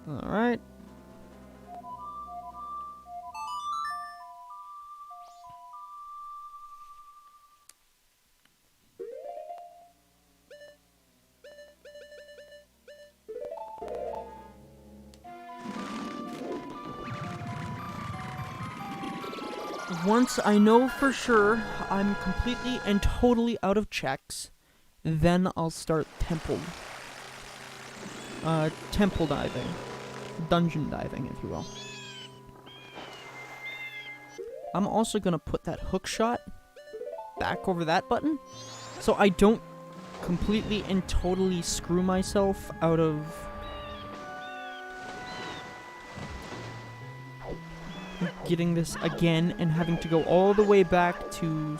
Alright. Once I know for sure I'm completely and totally out of checks, then I'll start temple diving. Dungeon diving, if you will. I'm also gonna put that hook shot back over that button, so I don't completely and totally screw myself out of getting this again and having to go all the way back to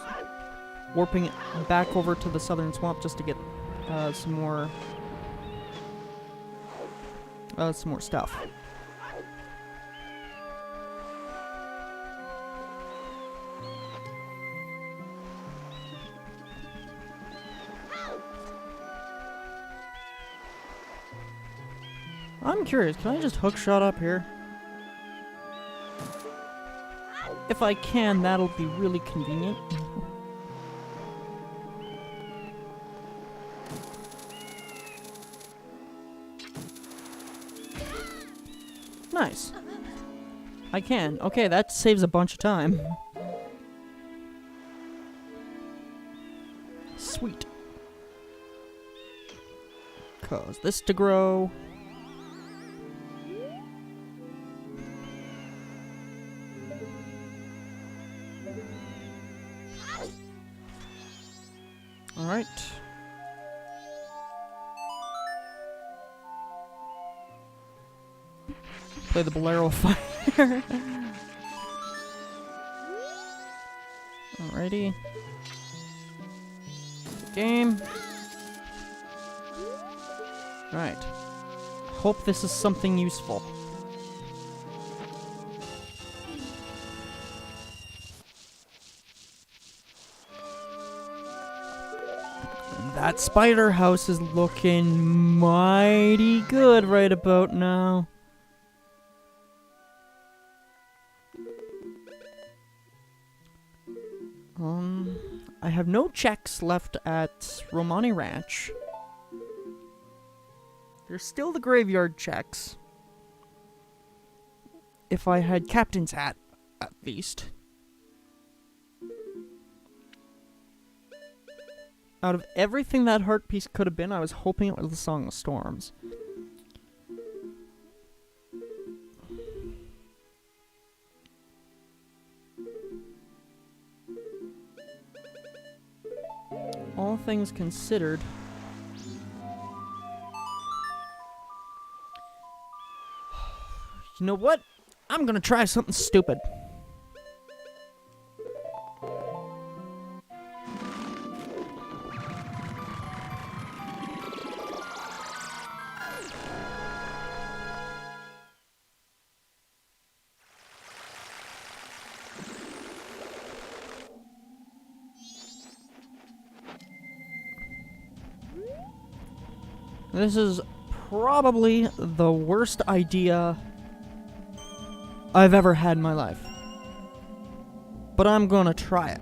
warping it back over to the southern swamp just to get some more stuff. I'm curious, can I just hook shot up here? If I can, that'll be really convenient. Nice. I can. Okay, that saves a bunch of time. Sweet. Cause this to grow. Alright. Play the Bolero Fire. Alrighty. Game. Alright. Hope this is something useful. That spider house is looking mighty good right about now. I have no checks left at Romani Ranch. There's still the graveyard checks. If I had Captain's Hat, at least. Out of everything that heart piece could have been, I was hoping it was the Song of Storms. All things considered, you know what? I'm gonna try something stupid. This is probably the worst idea I've ever had in my life. But I'm gonna try it.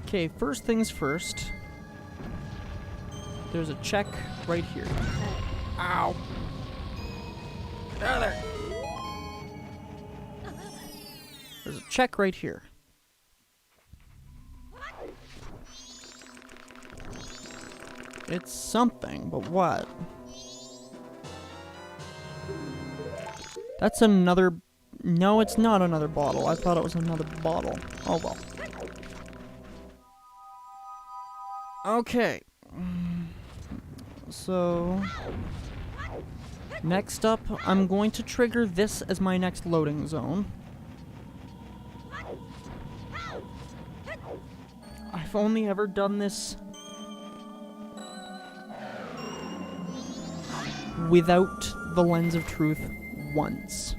Okay, first things first. There's a check right here. Ow. Get out of there. There's a check right here. It's something, but what? That's another... No, it's not another bottle. I thought it was another bottle. Oh well. Okay. So... next up, I'm going to trigger this as my next loading zone. I've only ever done this without the lens of truth once.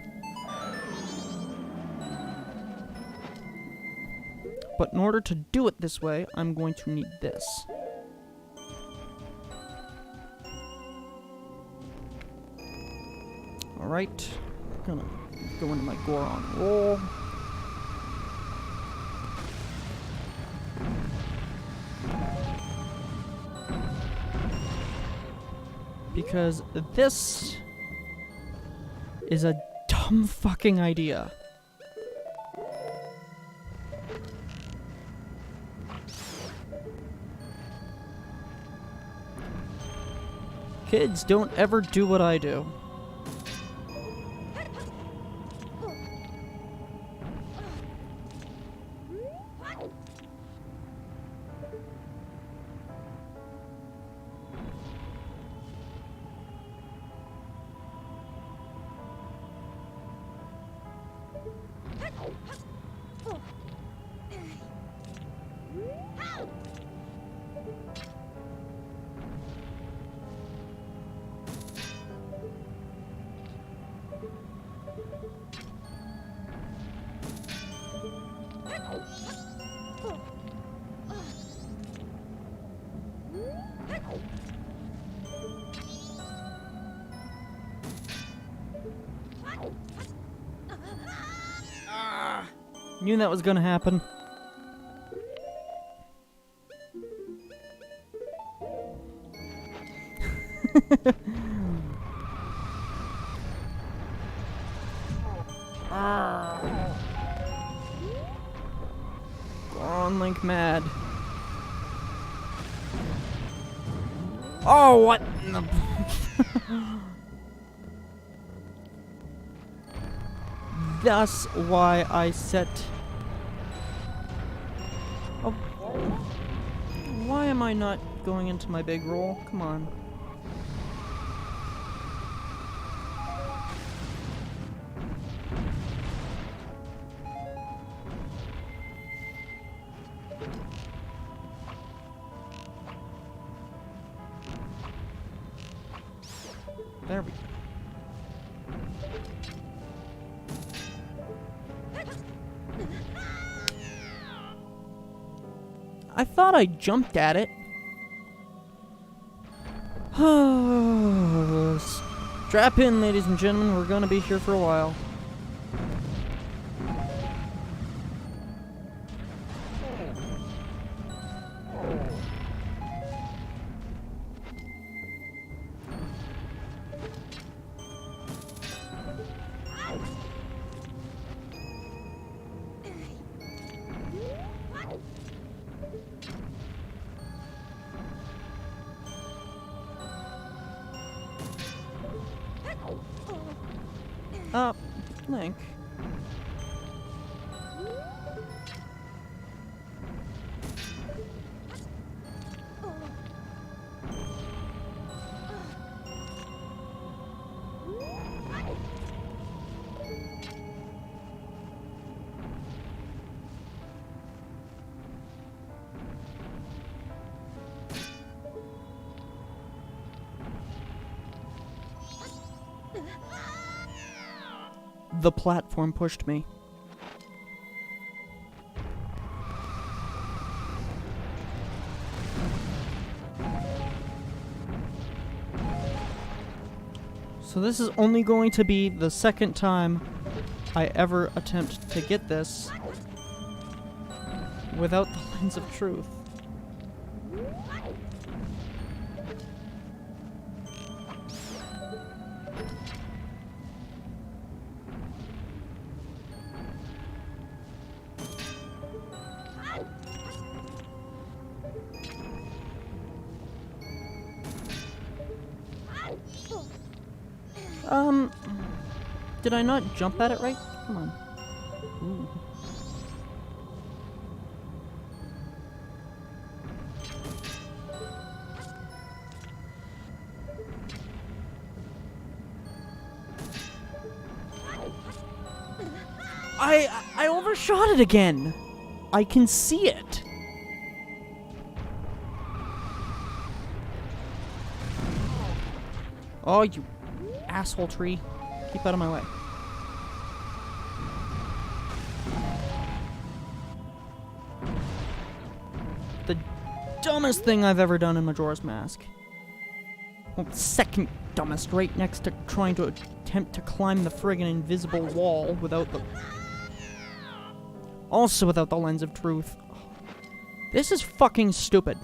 But in order to do it this way, I'm going to need this. Alright, gonna go into my Goron roll. Because this is a dumb fucking idea. Kids, don't ever do what I do. Knew that was gonna happen. Go on, Link mad. Oh, what in the... That's why I set... Oh. Why am I not going into my big roll? Come on. There we go. I thought I jumped at it. Strap in, ladies and gentlemen. We're gonna be here for a while. Link. The platform pushed me. So this is only going to be the second time I ever attempt to get this without the lens of truth. Did I not jump at it right? Come on. Ooh. I overshot it again. I can see it. Oh, you asshole tree. Keep out of my way. The dumbest thing I've ever done in Majora's Mask. Well, second dumbest, right next to trying to attempt to climb the friggin' invisible wall without the... Also without the lens of truth. This is fucking stupid.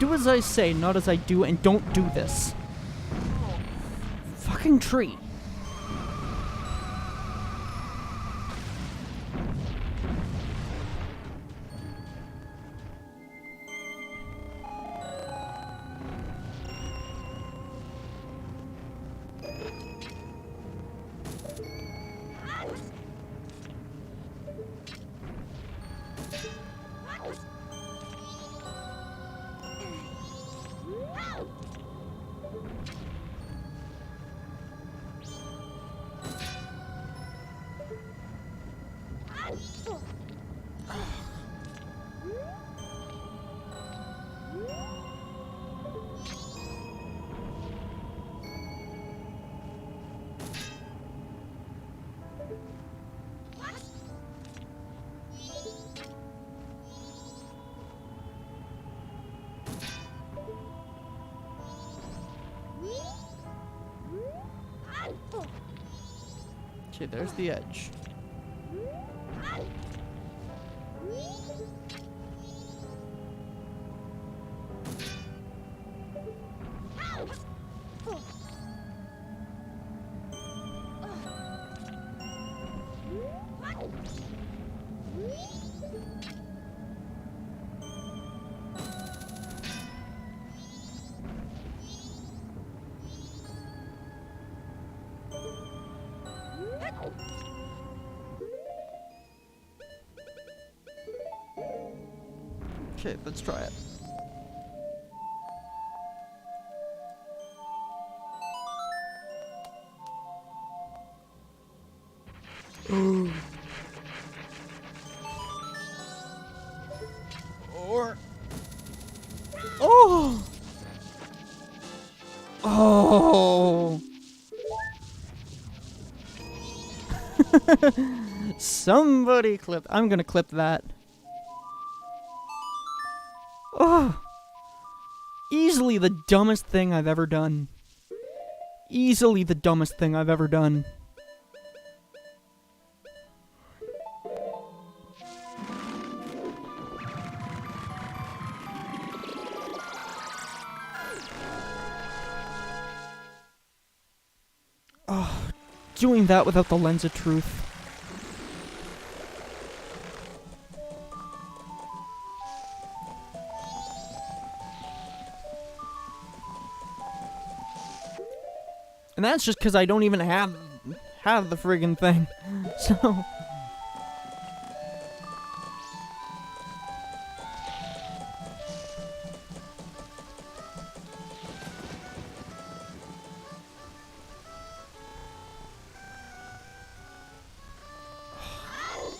Do as I say, not as I do, and don't do this. Fucking tree. Okay, there's the edge. Okay, let's try it. Ooh. Or... Oh! Oh! Somebody clip. I'm gonna clip that. Oh! Easily the dumbest thing I've ever done. Easily the dumbest thing I've ever done. Oh, doing that without the lens of truth. And that's just because I don't even have the friggin' thing. So...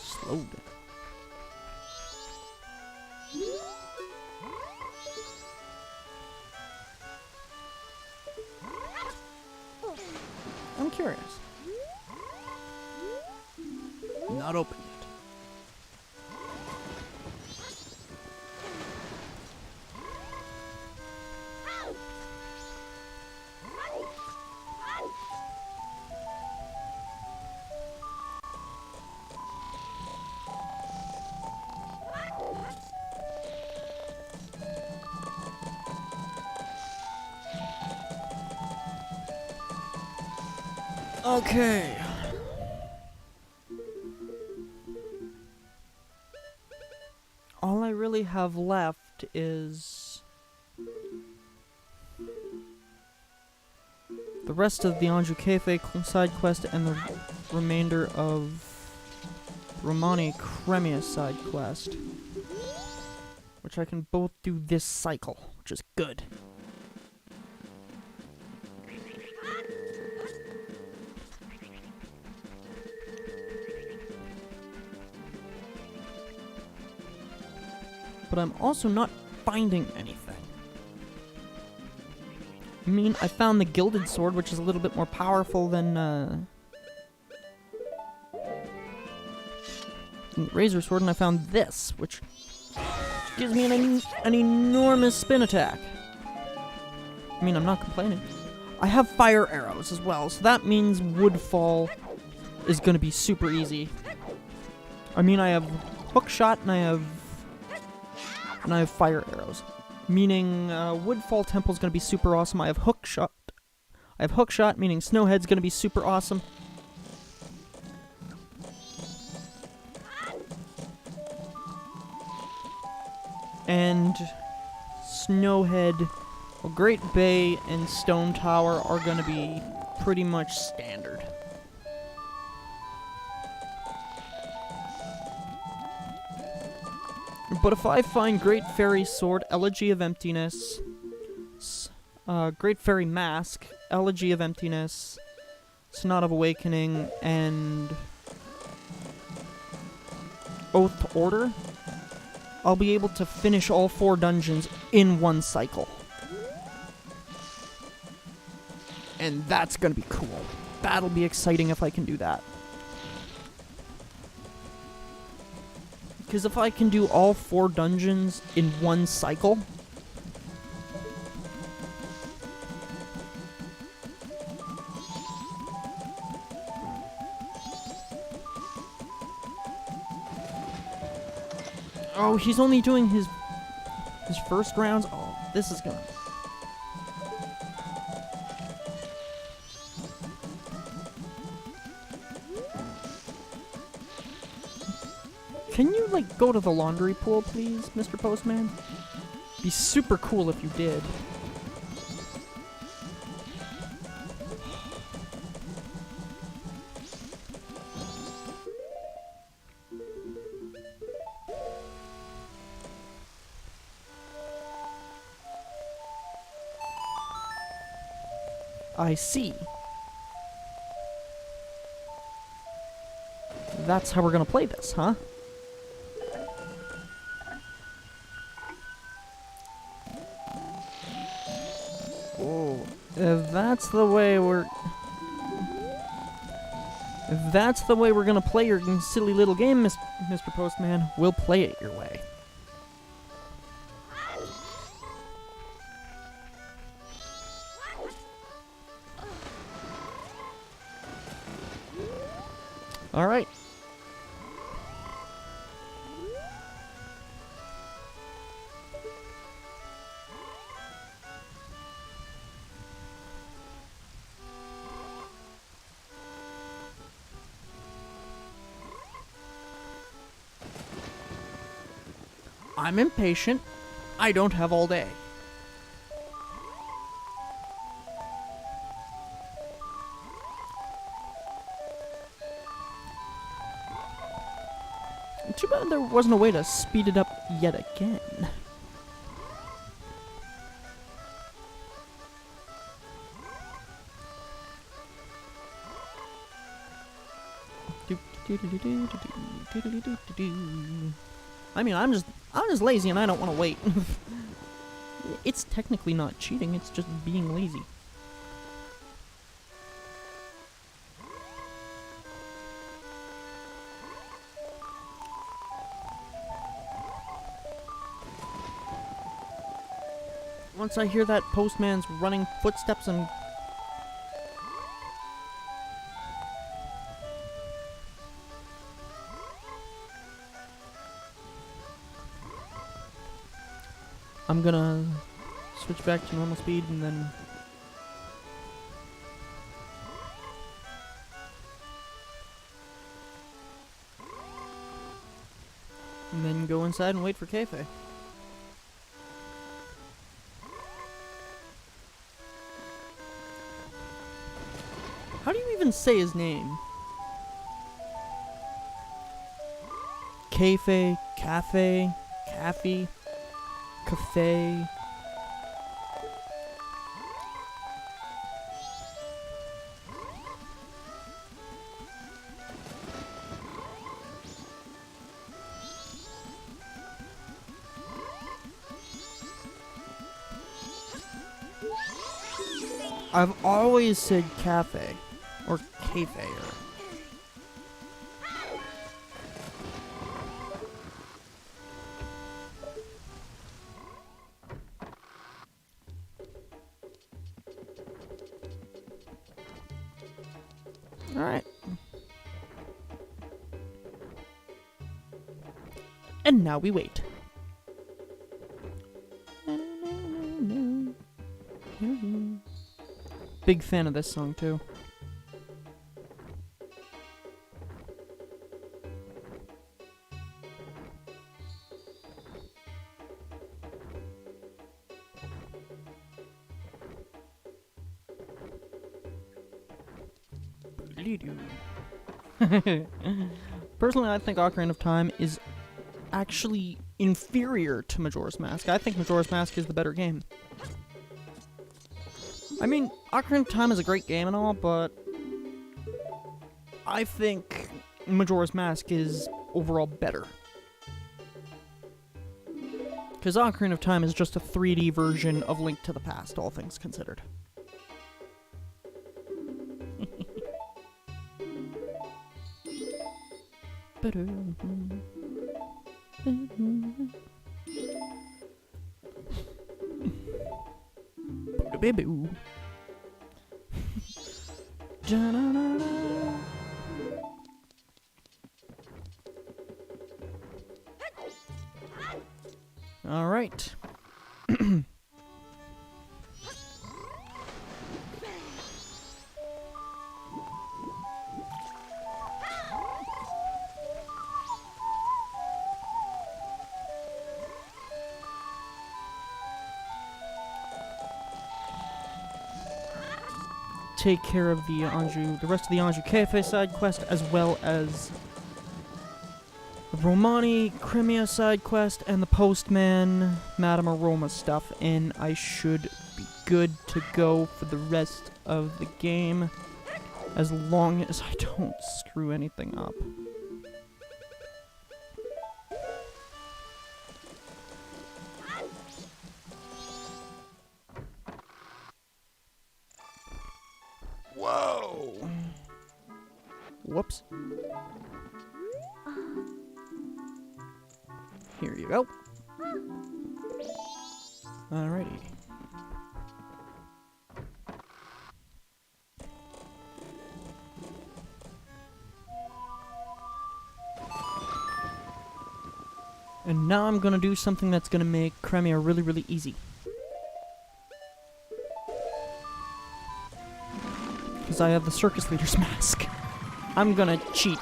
Slow down. I'm curious. Not open yet. Okay. All I really have left is the rest of the Anju Cafe side quest and the remainder of Romani Cremia side quest, which I can both do this cycle, which is good. but I'm also not finding anything. I mean, I found the Gilded Sword, which is a little bit more powerful than the Razor Sword, and I found this, which gives me an enormous spin attack. I mean, I'm not complaining. I have fire arrows as well, so that means Woodfall is going to be super easy. I mean, I have hook shot and I have fire arrows, meaning Woodfall Temple is going to be super awesome. I have hook shot. Meaning Snowhead's going to be super awesome. And Snowhead, well, Great Bay and Stone Tower are going to be pretty much standard. But if I find Great Fairy Sword, Elegy of Emptiness, Great Fairy Mask, Elegy of Emptiness, Sonata of Awakening, and Oath to Order, I'll be able to finish all 4 dungeons in one cycle. And that's gonna be cool. That'll be exciting if I can do that. Because if I can do all 4 dungeons in one cycle, oh, he's only doing his first rounds. Oh, this is gonna. Can you, like, go to the laundry pool, please, Mr. Postman? Be super cool if you did. I see. That's how we're gonna play this, huh? Oh, if that's the way we're gonna play your silly little game, Mr. Postman, we'll play it your way. All right. I'm impatient. I don't have all day. Too bad there wasn't a way to speed it up yet again. I mean, I'm just lazy and I don't want to wait. It's technically not cheating, it's just being lazy. Once I hear that postman's running footsteps and... I'm gonna switch back to normal speed and then... go inside and wait for Keife. How do you even say his name? Keife, Cafe, Cafe, Cafe. I've always said cafe. Or cafe. Alright. And now we wait. Big fan of this song, too. Personally, I think Ocarina of Time is actually inferior to Majora's Mask. I think Majora's Mask is the better game. I mean, Ocarina of Time is a great game and all, but I think Majora's Mask is overall better. Because Ocarina of Time is just a 3D version of Link to the Past, all things considered. All right. Take care of the rest of the Anjou Cafe side quest, as well as the Romani Crimea side quest and the Postman Madame Aroma stuff, and I should be good to go for the rest of the game, as long as I don't screw anything up. Whoa! Whoops. Here you go. Alrighty. And now I'm gonna do something that's gonna make Crimea really, really easy. Because I have the circus leader's mask. I'm gonna cheat.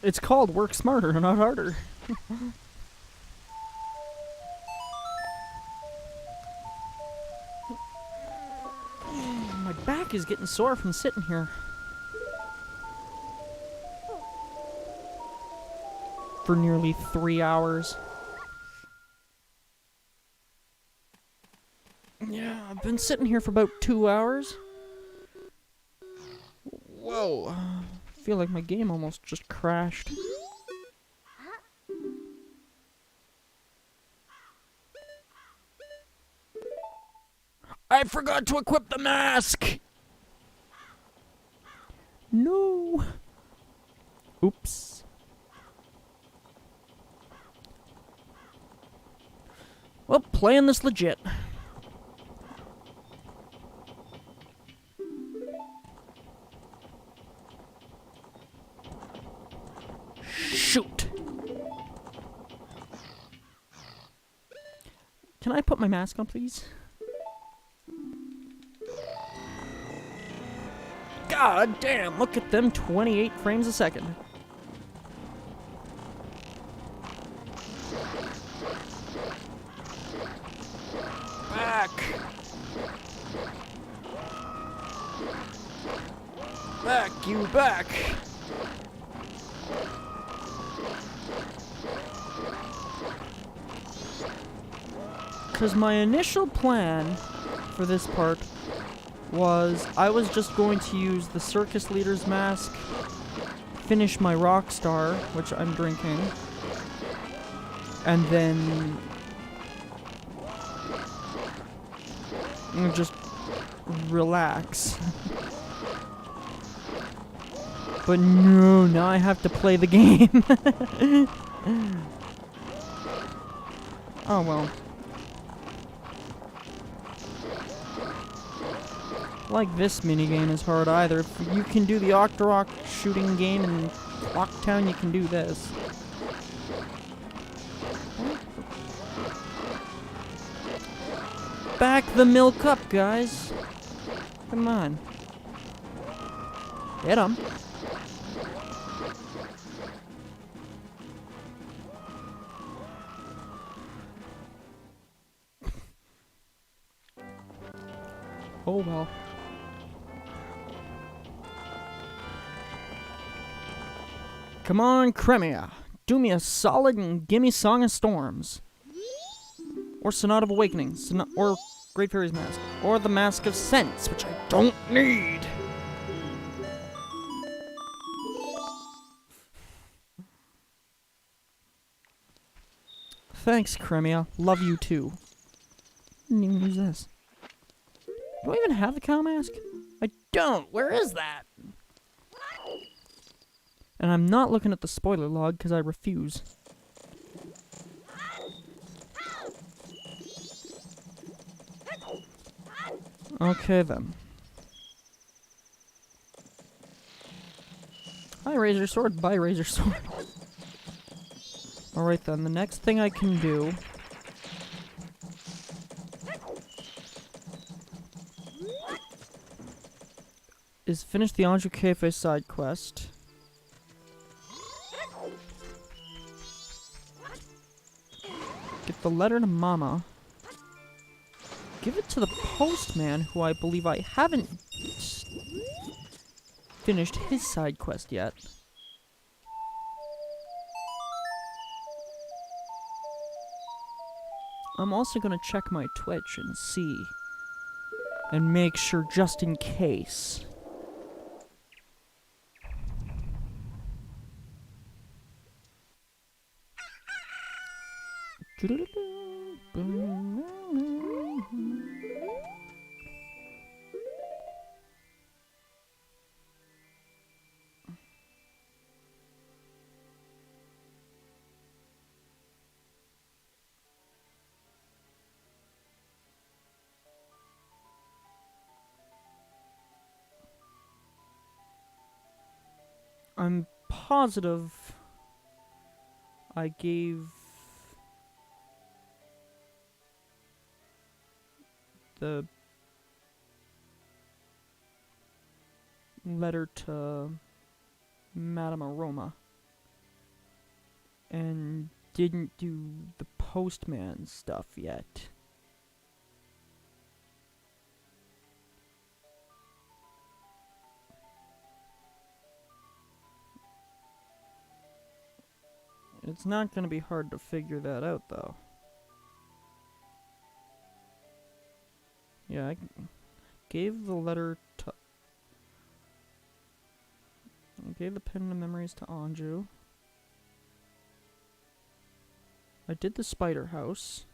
It's called work smarter, not harder. My back is getting sore from sitting here for nearly 3 hours. Yeah, I've been sitting here for about 2 hours. Whoa. I feel like my game almost just crashed. I forgot to equip the mask! No! Oops. Well, playing this legit. shoot. Can I put my mask on, please? God damn, look at them 28 frames a second. Back! Back, you back! Because my initial plan for this part was I was just going to use the circus leader's mask, finish my rock star, which I'm drinking, and then just relax. But no, now I have to play the game. Oh well. Like this minigame is hard either. If you can do the Octorok shooting game in Clocktown, you can do this. Back the milk up, guys. Come on. Hit 'em. Oh well. Come on, Cremia. Do me a solid and gimme Song of Storms. Or Sonata of Awakening. Or Great Fairy's Mask. Or the Mask of Sense, which I don't need. Thanks, Cremia. Love you too. Didn't even use this. Do I even have the cow mask? I don't. Where is that? And I'm not looking at the spoiler log because I refuse. Okay then. Hi, Razor Sword. Bye, Razor Sword. Alright then, the next thing I can do is finish the Anju Cafe side quest. Get the letter to Mama. Give it to the postman, who I believe I haven't finished his side quest yet. I'm also gonna check my Twitch and see. And make sure just in case. I'm positive I gave the letter to Madame Aroma and didn't do the postman stuff yet. It's not going to be hard to figure that out, though. Yeah, I gave the letter to... I gave the pen of memories to Anju. I did the spider house.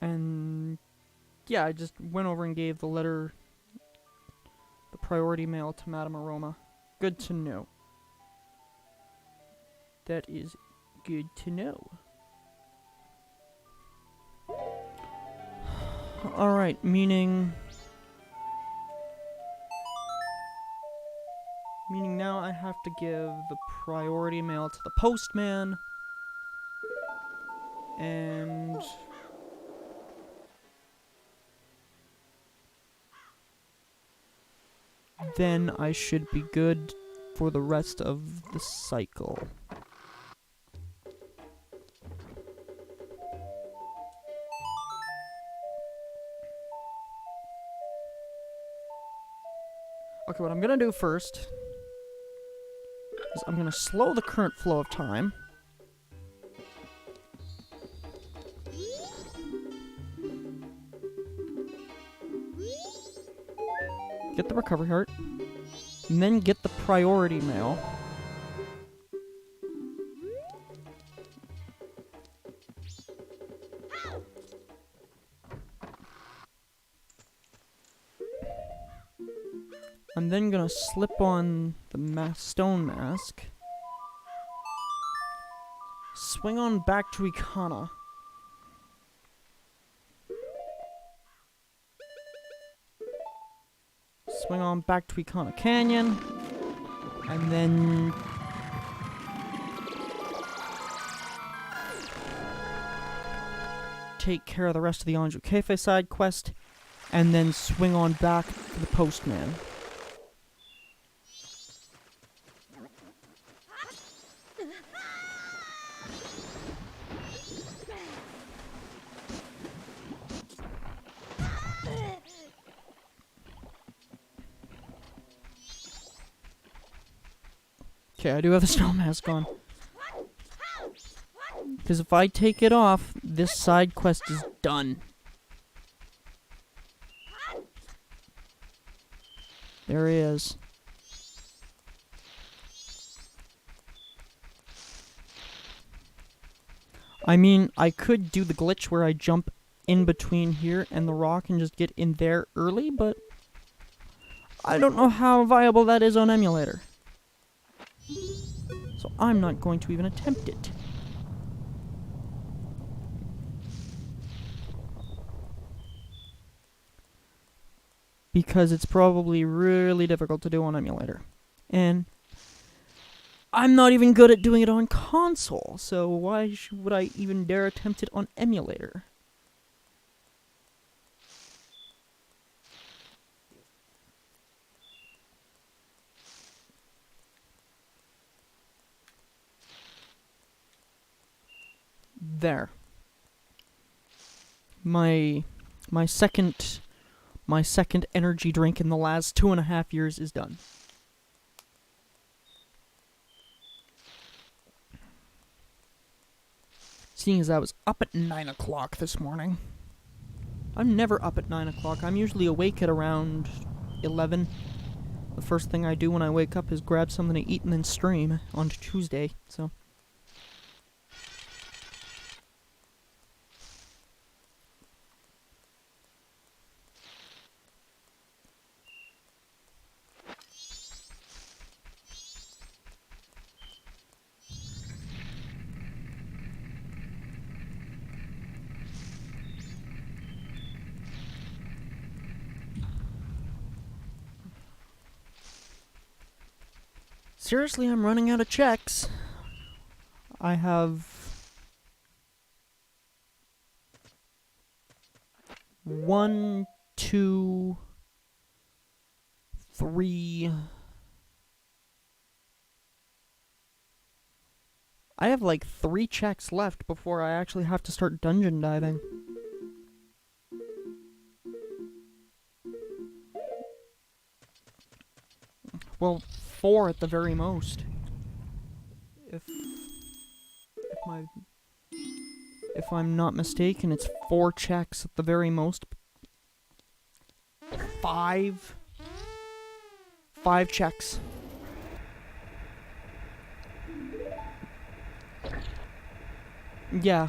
And yeah, I just went over and gave the priority mail to Madame Aroma. Good to know. That is good to know. Alright, meaning now I have to give the priority mail to the postman. And then I should be good for the rest of the cycle. Okay, what I'm gonna do first is I'm gonna slow the current flow of time. Get the recovery heart. And then get the priority mail. I'm then gonna slip on the stone mask. Swing on back to Ikana. Swing on back to Ikana Canyon. And then take care of the rest of the Anju Cafe side quest. And then swing on back to the postman. Okay, I do have the snow mask on. Because if I take it off, this side quest is done. There he is. I mean, I could do the glitch where I jump in between here and the rock and just get in there early, but I don't know how viable that is on emulator. So I'm not going to even attempt it. Because it's probably really difficult to do on emulator. And I'm not even good at doing it on console, so why would I even dare attempt it on emulator? There. My second energy drink in the last 2.5 years is done. Seeing as I was up at 9 o'clock this morning. I'm never up at 9 o'clock. I'm usually awake at around 11. The first thing I do when I wake up is grab something to eat and then stream on Tuesday, so. Seriously, I'm running out of checks. I have 1, 2, 3. I have like 3 checks left before I actually have to start dungeon diving. Well, 4 at the very most. If I'm not mistaken, it's 4 checks at the very most. 5 checks. Yeah.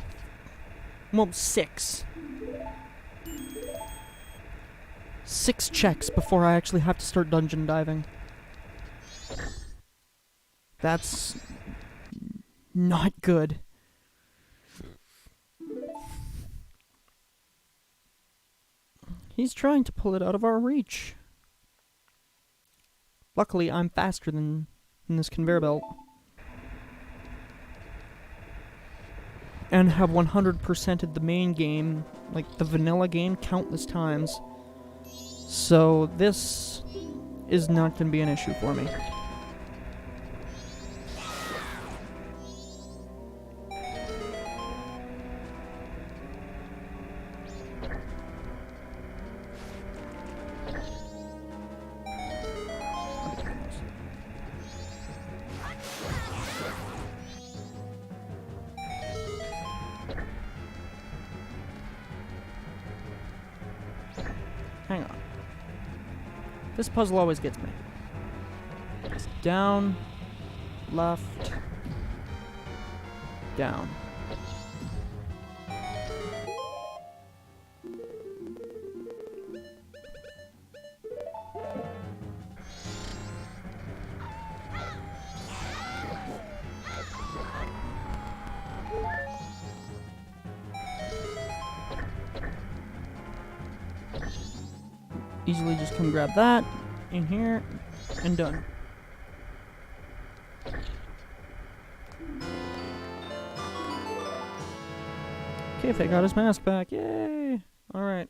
Well, 6. 6 checks before I actually have to start dungeon diving. That's not good. He's trying to pull it out of our reach. Luckily, I'm faster than this conveyor belt. And have 100%ed the main game, like the vanilla game, countless times. So this is not going to be an issue for me. Hang on. This puzzle always gets me. It's down, left, down. Easily just come grab that in here and done. Okay, Faye got his mask back. Yay! Alright.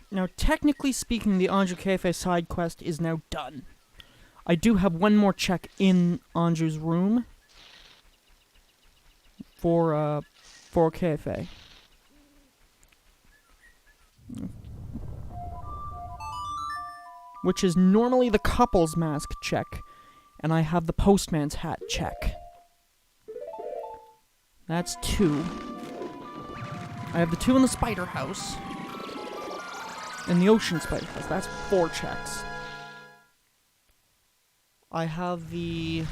Now, technically speaking, the Anju Cafe side quest is now done. I do have one more check in Anju's room for Cafe. Which is normally the couple's mask check, and I have the postman's hat check. That's 2. I have the 2 in the spider house, and the ocean spider house. That's 4 checks. I have the...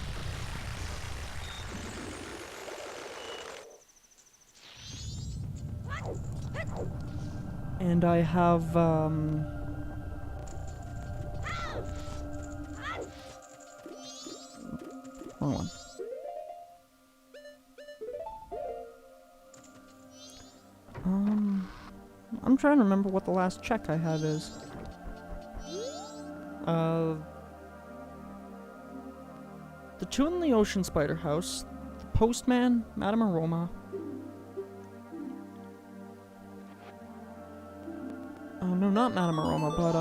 And I have, Wrong one. I'm trying to remember what the last check I have is. The 2 in the ocean spider house, the postman, Madame Aroma. No, not Madame Aroma, but,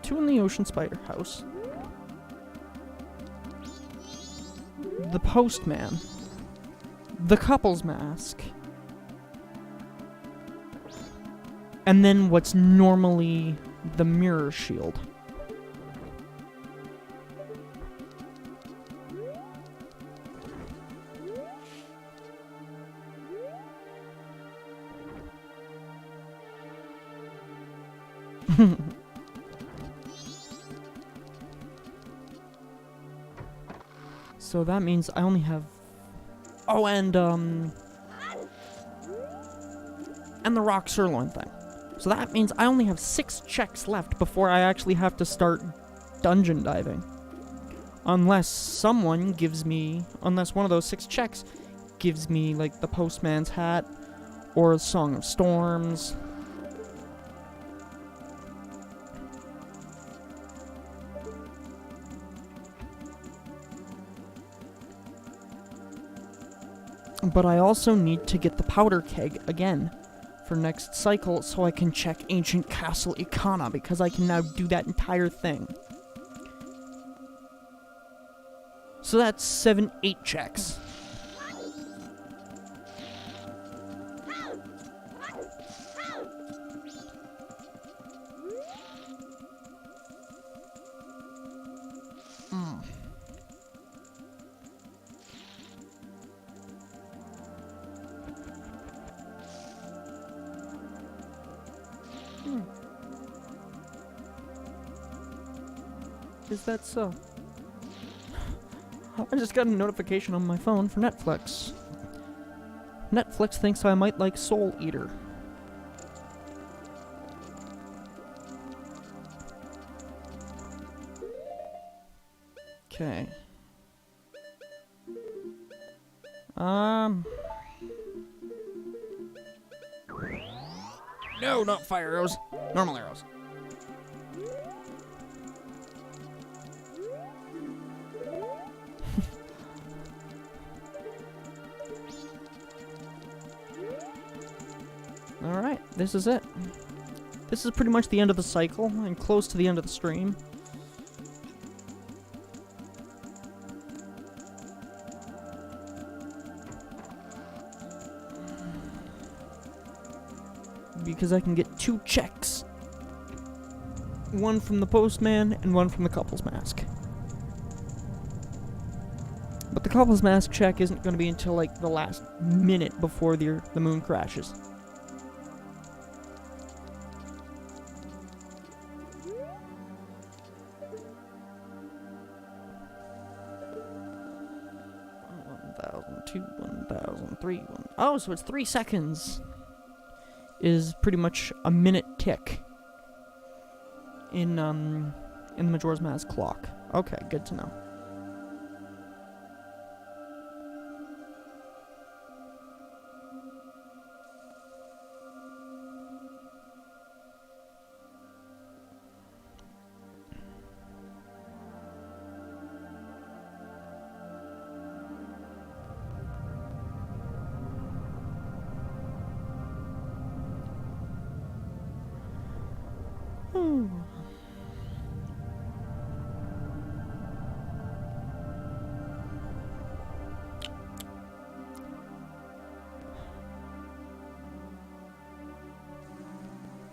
2 in the ocean spider house. The postman. The couple's mask. And then what's normally the mirror shield. So that means I only have... Oh, and the rock sirloin thing. So that means I only have 6 checks left before I actually have to start dungeon diving. Unless one of those 6 checks gives me, like, the postman's hat, or a Song of Storms. But I also need to get the powder keg again for next cycle so I can check Ancient Castle Ikana, because I can now do that entire thing. So that's 8 checks. Is that so? I just got a notification on my phone for Netflix. Netflix thinks I might like Soul Eater. Okay. No, not fire arrows. Normal arrows. Alright, this is it. This is pretty much the end of the cycle. I'm close to the end of the stream. Because I can get 2 checks. One from the postman and one from the couple's mask. But the couple's mask check isn't going to be until like the last minute before the moon crashes. Oh, so it's 3 seconds. Is pretty much a minute tick in the Majora's Mask clock. Okay, good to know.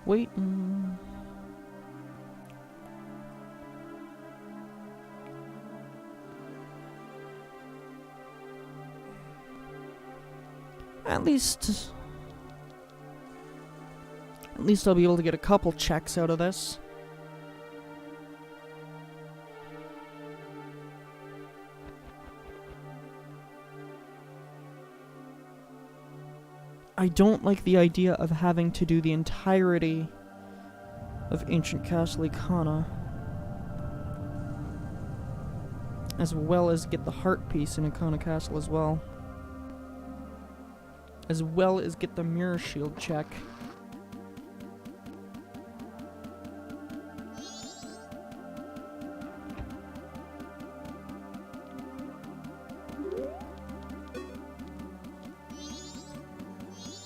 Wait. At least I'll be able to get a couple checks out of this. I don't like the idea of having to do the entirety of Ancient Castle Ikana, as well as get the heart piece in Ikana Castle as well. As well as get the mirror shield check.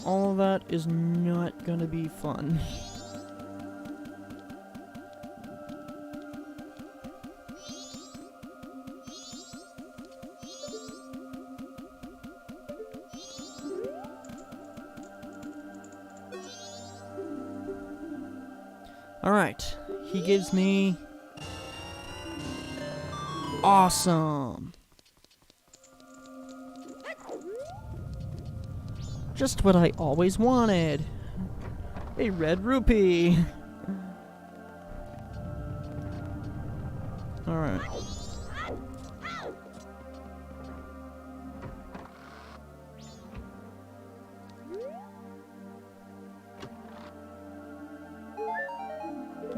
All that is not gonna be fun. Alright, he gives me... Awesome! Just what I always wanted. A red rupee. Alright.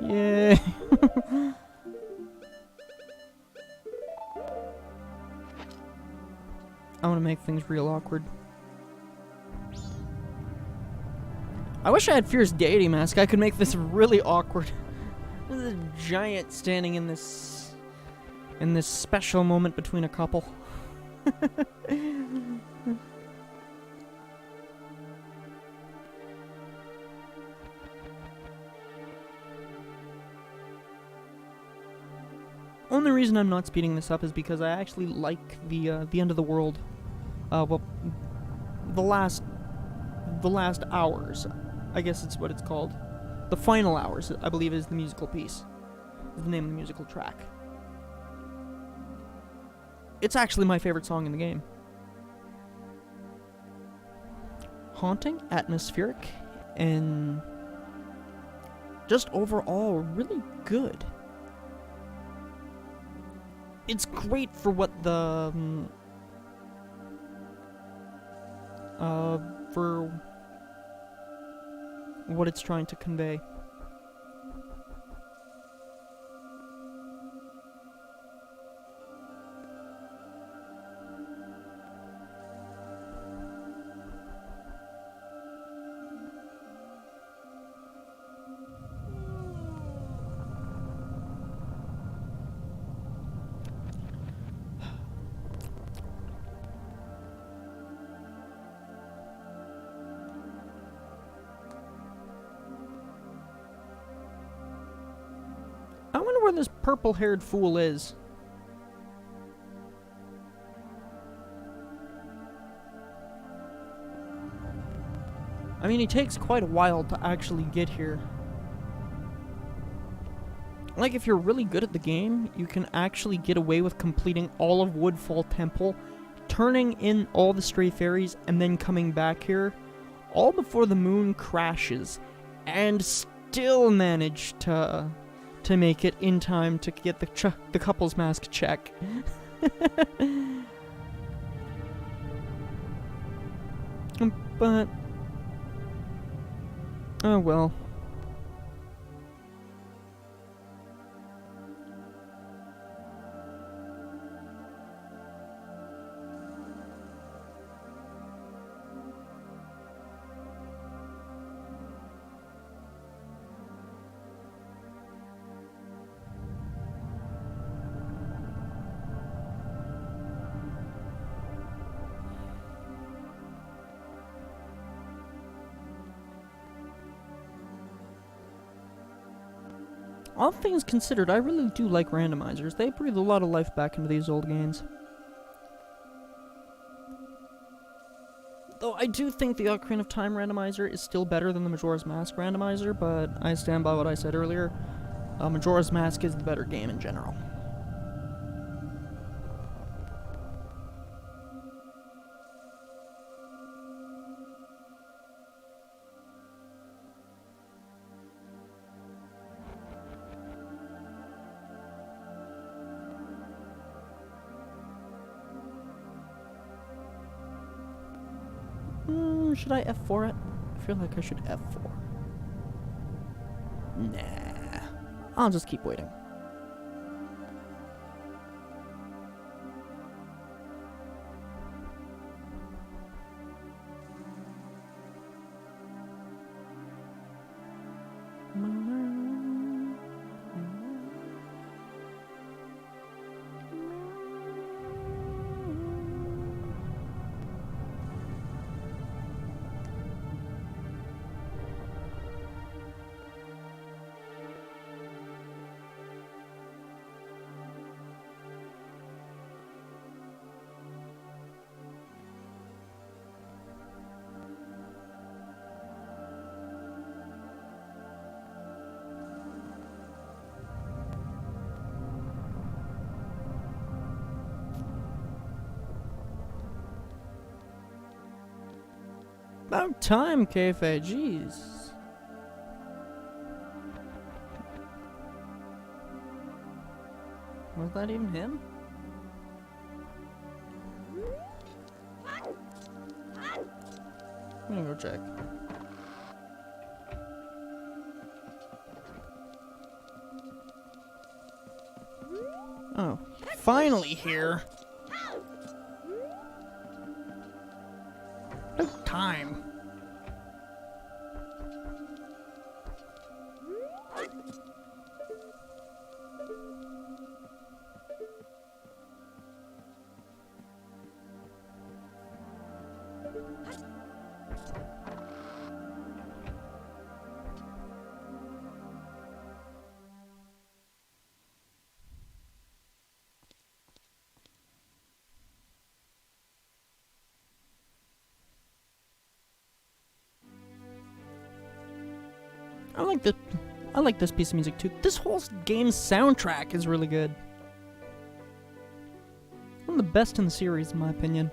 Yay. I want to make things real awkward. I wish I had Fierce Deity Mask. I could make this really awkward. There's a giant standing in this special moment between a couple. Only reason I'm not speeding this up is because I actually like the end of the world. Well, the last hours. I guess it's what it's called. The final hours, I believe, is the musical piece. Is the name of the musical track. It's actually my favorite song in the game. Haunting, atmospheric, and just overall really good. It's great for what the for what it's trying to convey. I wonder where this purple-haired fool is. I mean, he takes quite a while to actually get here. Like, if you're really good at the game, you can actually get away with completing all of Woodfall Temple, turning in all the stray fairies, and then coming back here, all before the moon crashes, and still manage to make it in time to get the couple's mask check. But oh well. All things considered, I really do like randomizers. They breathe a lot of life back into these old games. Though I do think the Ocarina of Time randomizer is still better than the Majora's Mask randomizer, but I stand by what I said earlier. Majora's Mask is the better game in general. Should I F4 it? I feel like I should F4. Nah. I'll just keep waiting. About time, Keife, jeez. Was that even him? I'm gonna go check. Oh, finally here. No time. I like this piece of music too. This whole game's soundtrack is really good. One of the best in the series, in my opinion.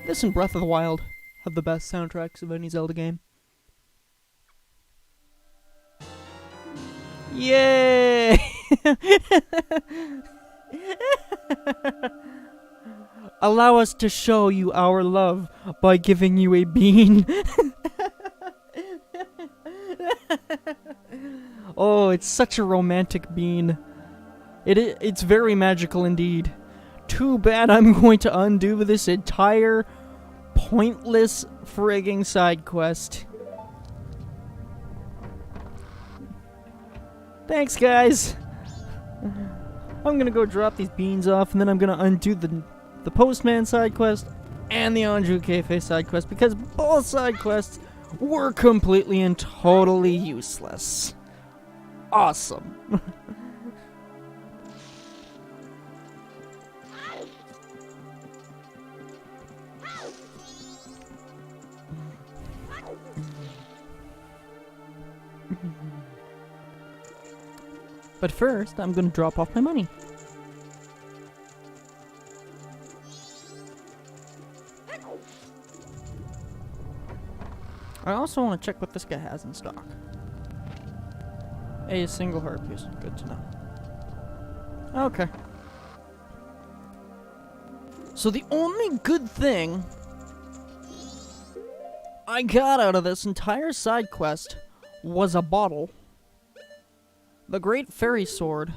This and Breath of the Wild have the best soundtracks of any Zelda game. Yay! Allow us to show you our love by giving you a bean. Oh, it's such a romantic bean. It's very magical indeed. Too bad I'm going to undo this entire pointless frigging side quest. Thanks, guys. I'm gonna go drop these beans off, and then I'm gonna undo the Postman side quest and the Anjou Cafe side quest, because both side quests were completely and totally useless. Awesome. But first, I'm gonna drop off my money. I also want to check what this guy has in stock. A single heart piece. Good to know. Okay. So the only good thing I got out of this entire side quest was a bottle, the Great Fairy Sword,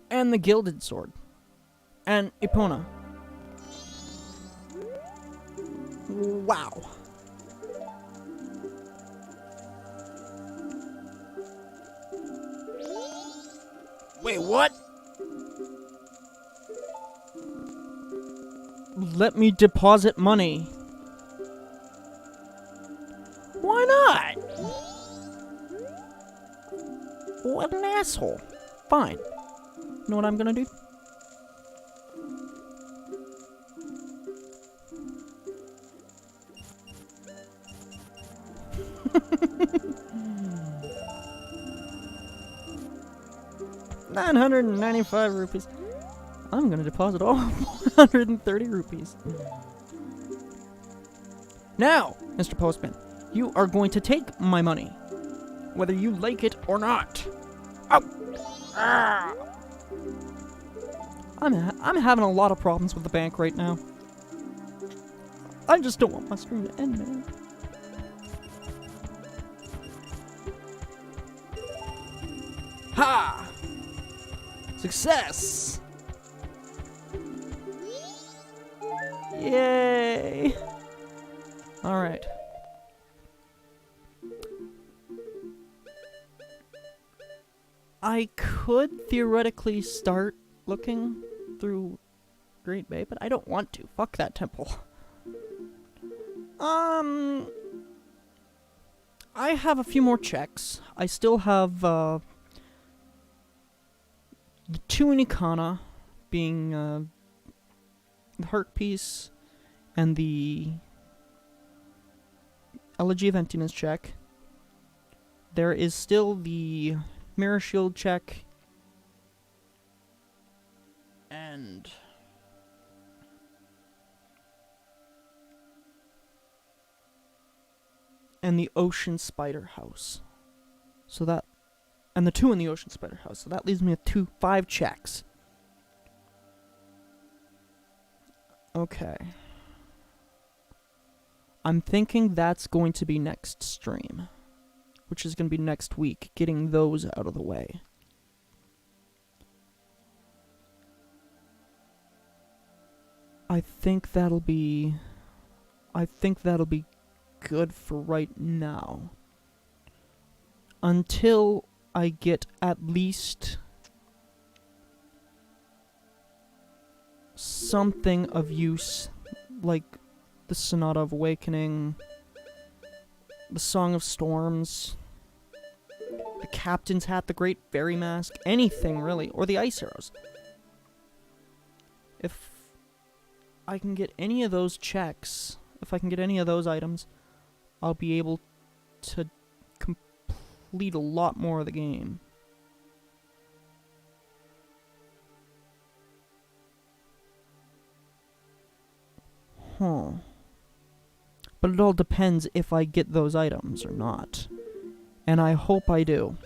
and the Gilded Sword, and Epona. Wow. Wait, what? Let me deposit money. Why not? What an asshole. Fine. You know what I'm gonna do? ₹995. I'm gonna deposit all 130 rupees. Now, Mr. Postman, you are going to take my money, whether you like it or not. Oh. Ah. I'm having a lot of problems with the bank right now. I just don't want my stream to end, man. Ha! Success! Yay! Alright. I could theoretically start looking through Great Bay, but I don't want to. Fuck that temple. I have a few more checks. I still have, the two in Ikana, being, the Heart Piece and the Elegy of Emptiness check. There is still the Mirror Shield check. And the Ocean Spider House. So that... And the two in the Ocean Spider House. So that leaves me with 5 checks. Okay. I'm thinking that's going to be next stream, which is going to be next week, getting those out of the way. I think that'll be good for right now. Until I get at least something of use, like the Sonata of Awakening, the Song of Storms, the Captain's Hat, the Great Fairy Mask, anything really, or the Ice Arrows. If I can get any of those checks, if I can get any of those items, I'll be able to complete a lot more of the game. Huh. But it all depends if I get those items or not. And I hope I do.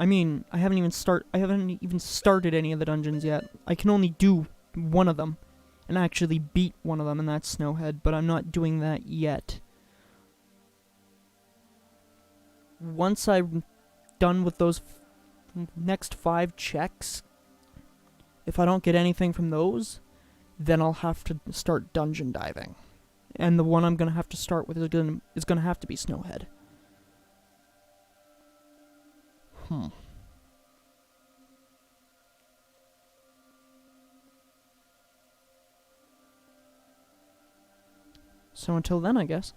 I mean, I haven't even started any of the dungeons yet. I can only do one of them, and actually beat one of them, and that's Snowhead, but I'm not doing that yet. Once I'm done with those next 5 checks, if I don't get anything from those, then I'll have to start dungeon diving. And the one I'm gonna have to start with is gonna have to be Snowhead. So until then, I guess.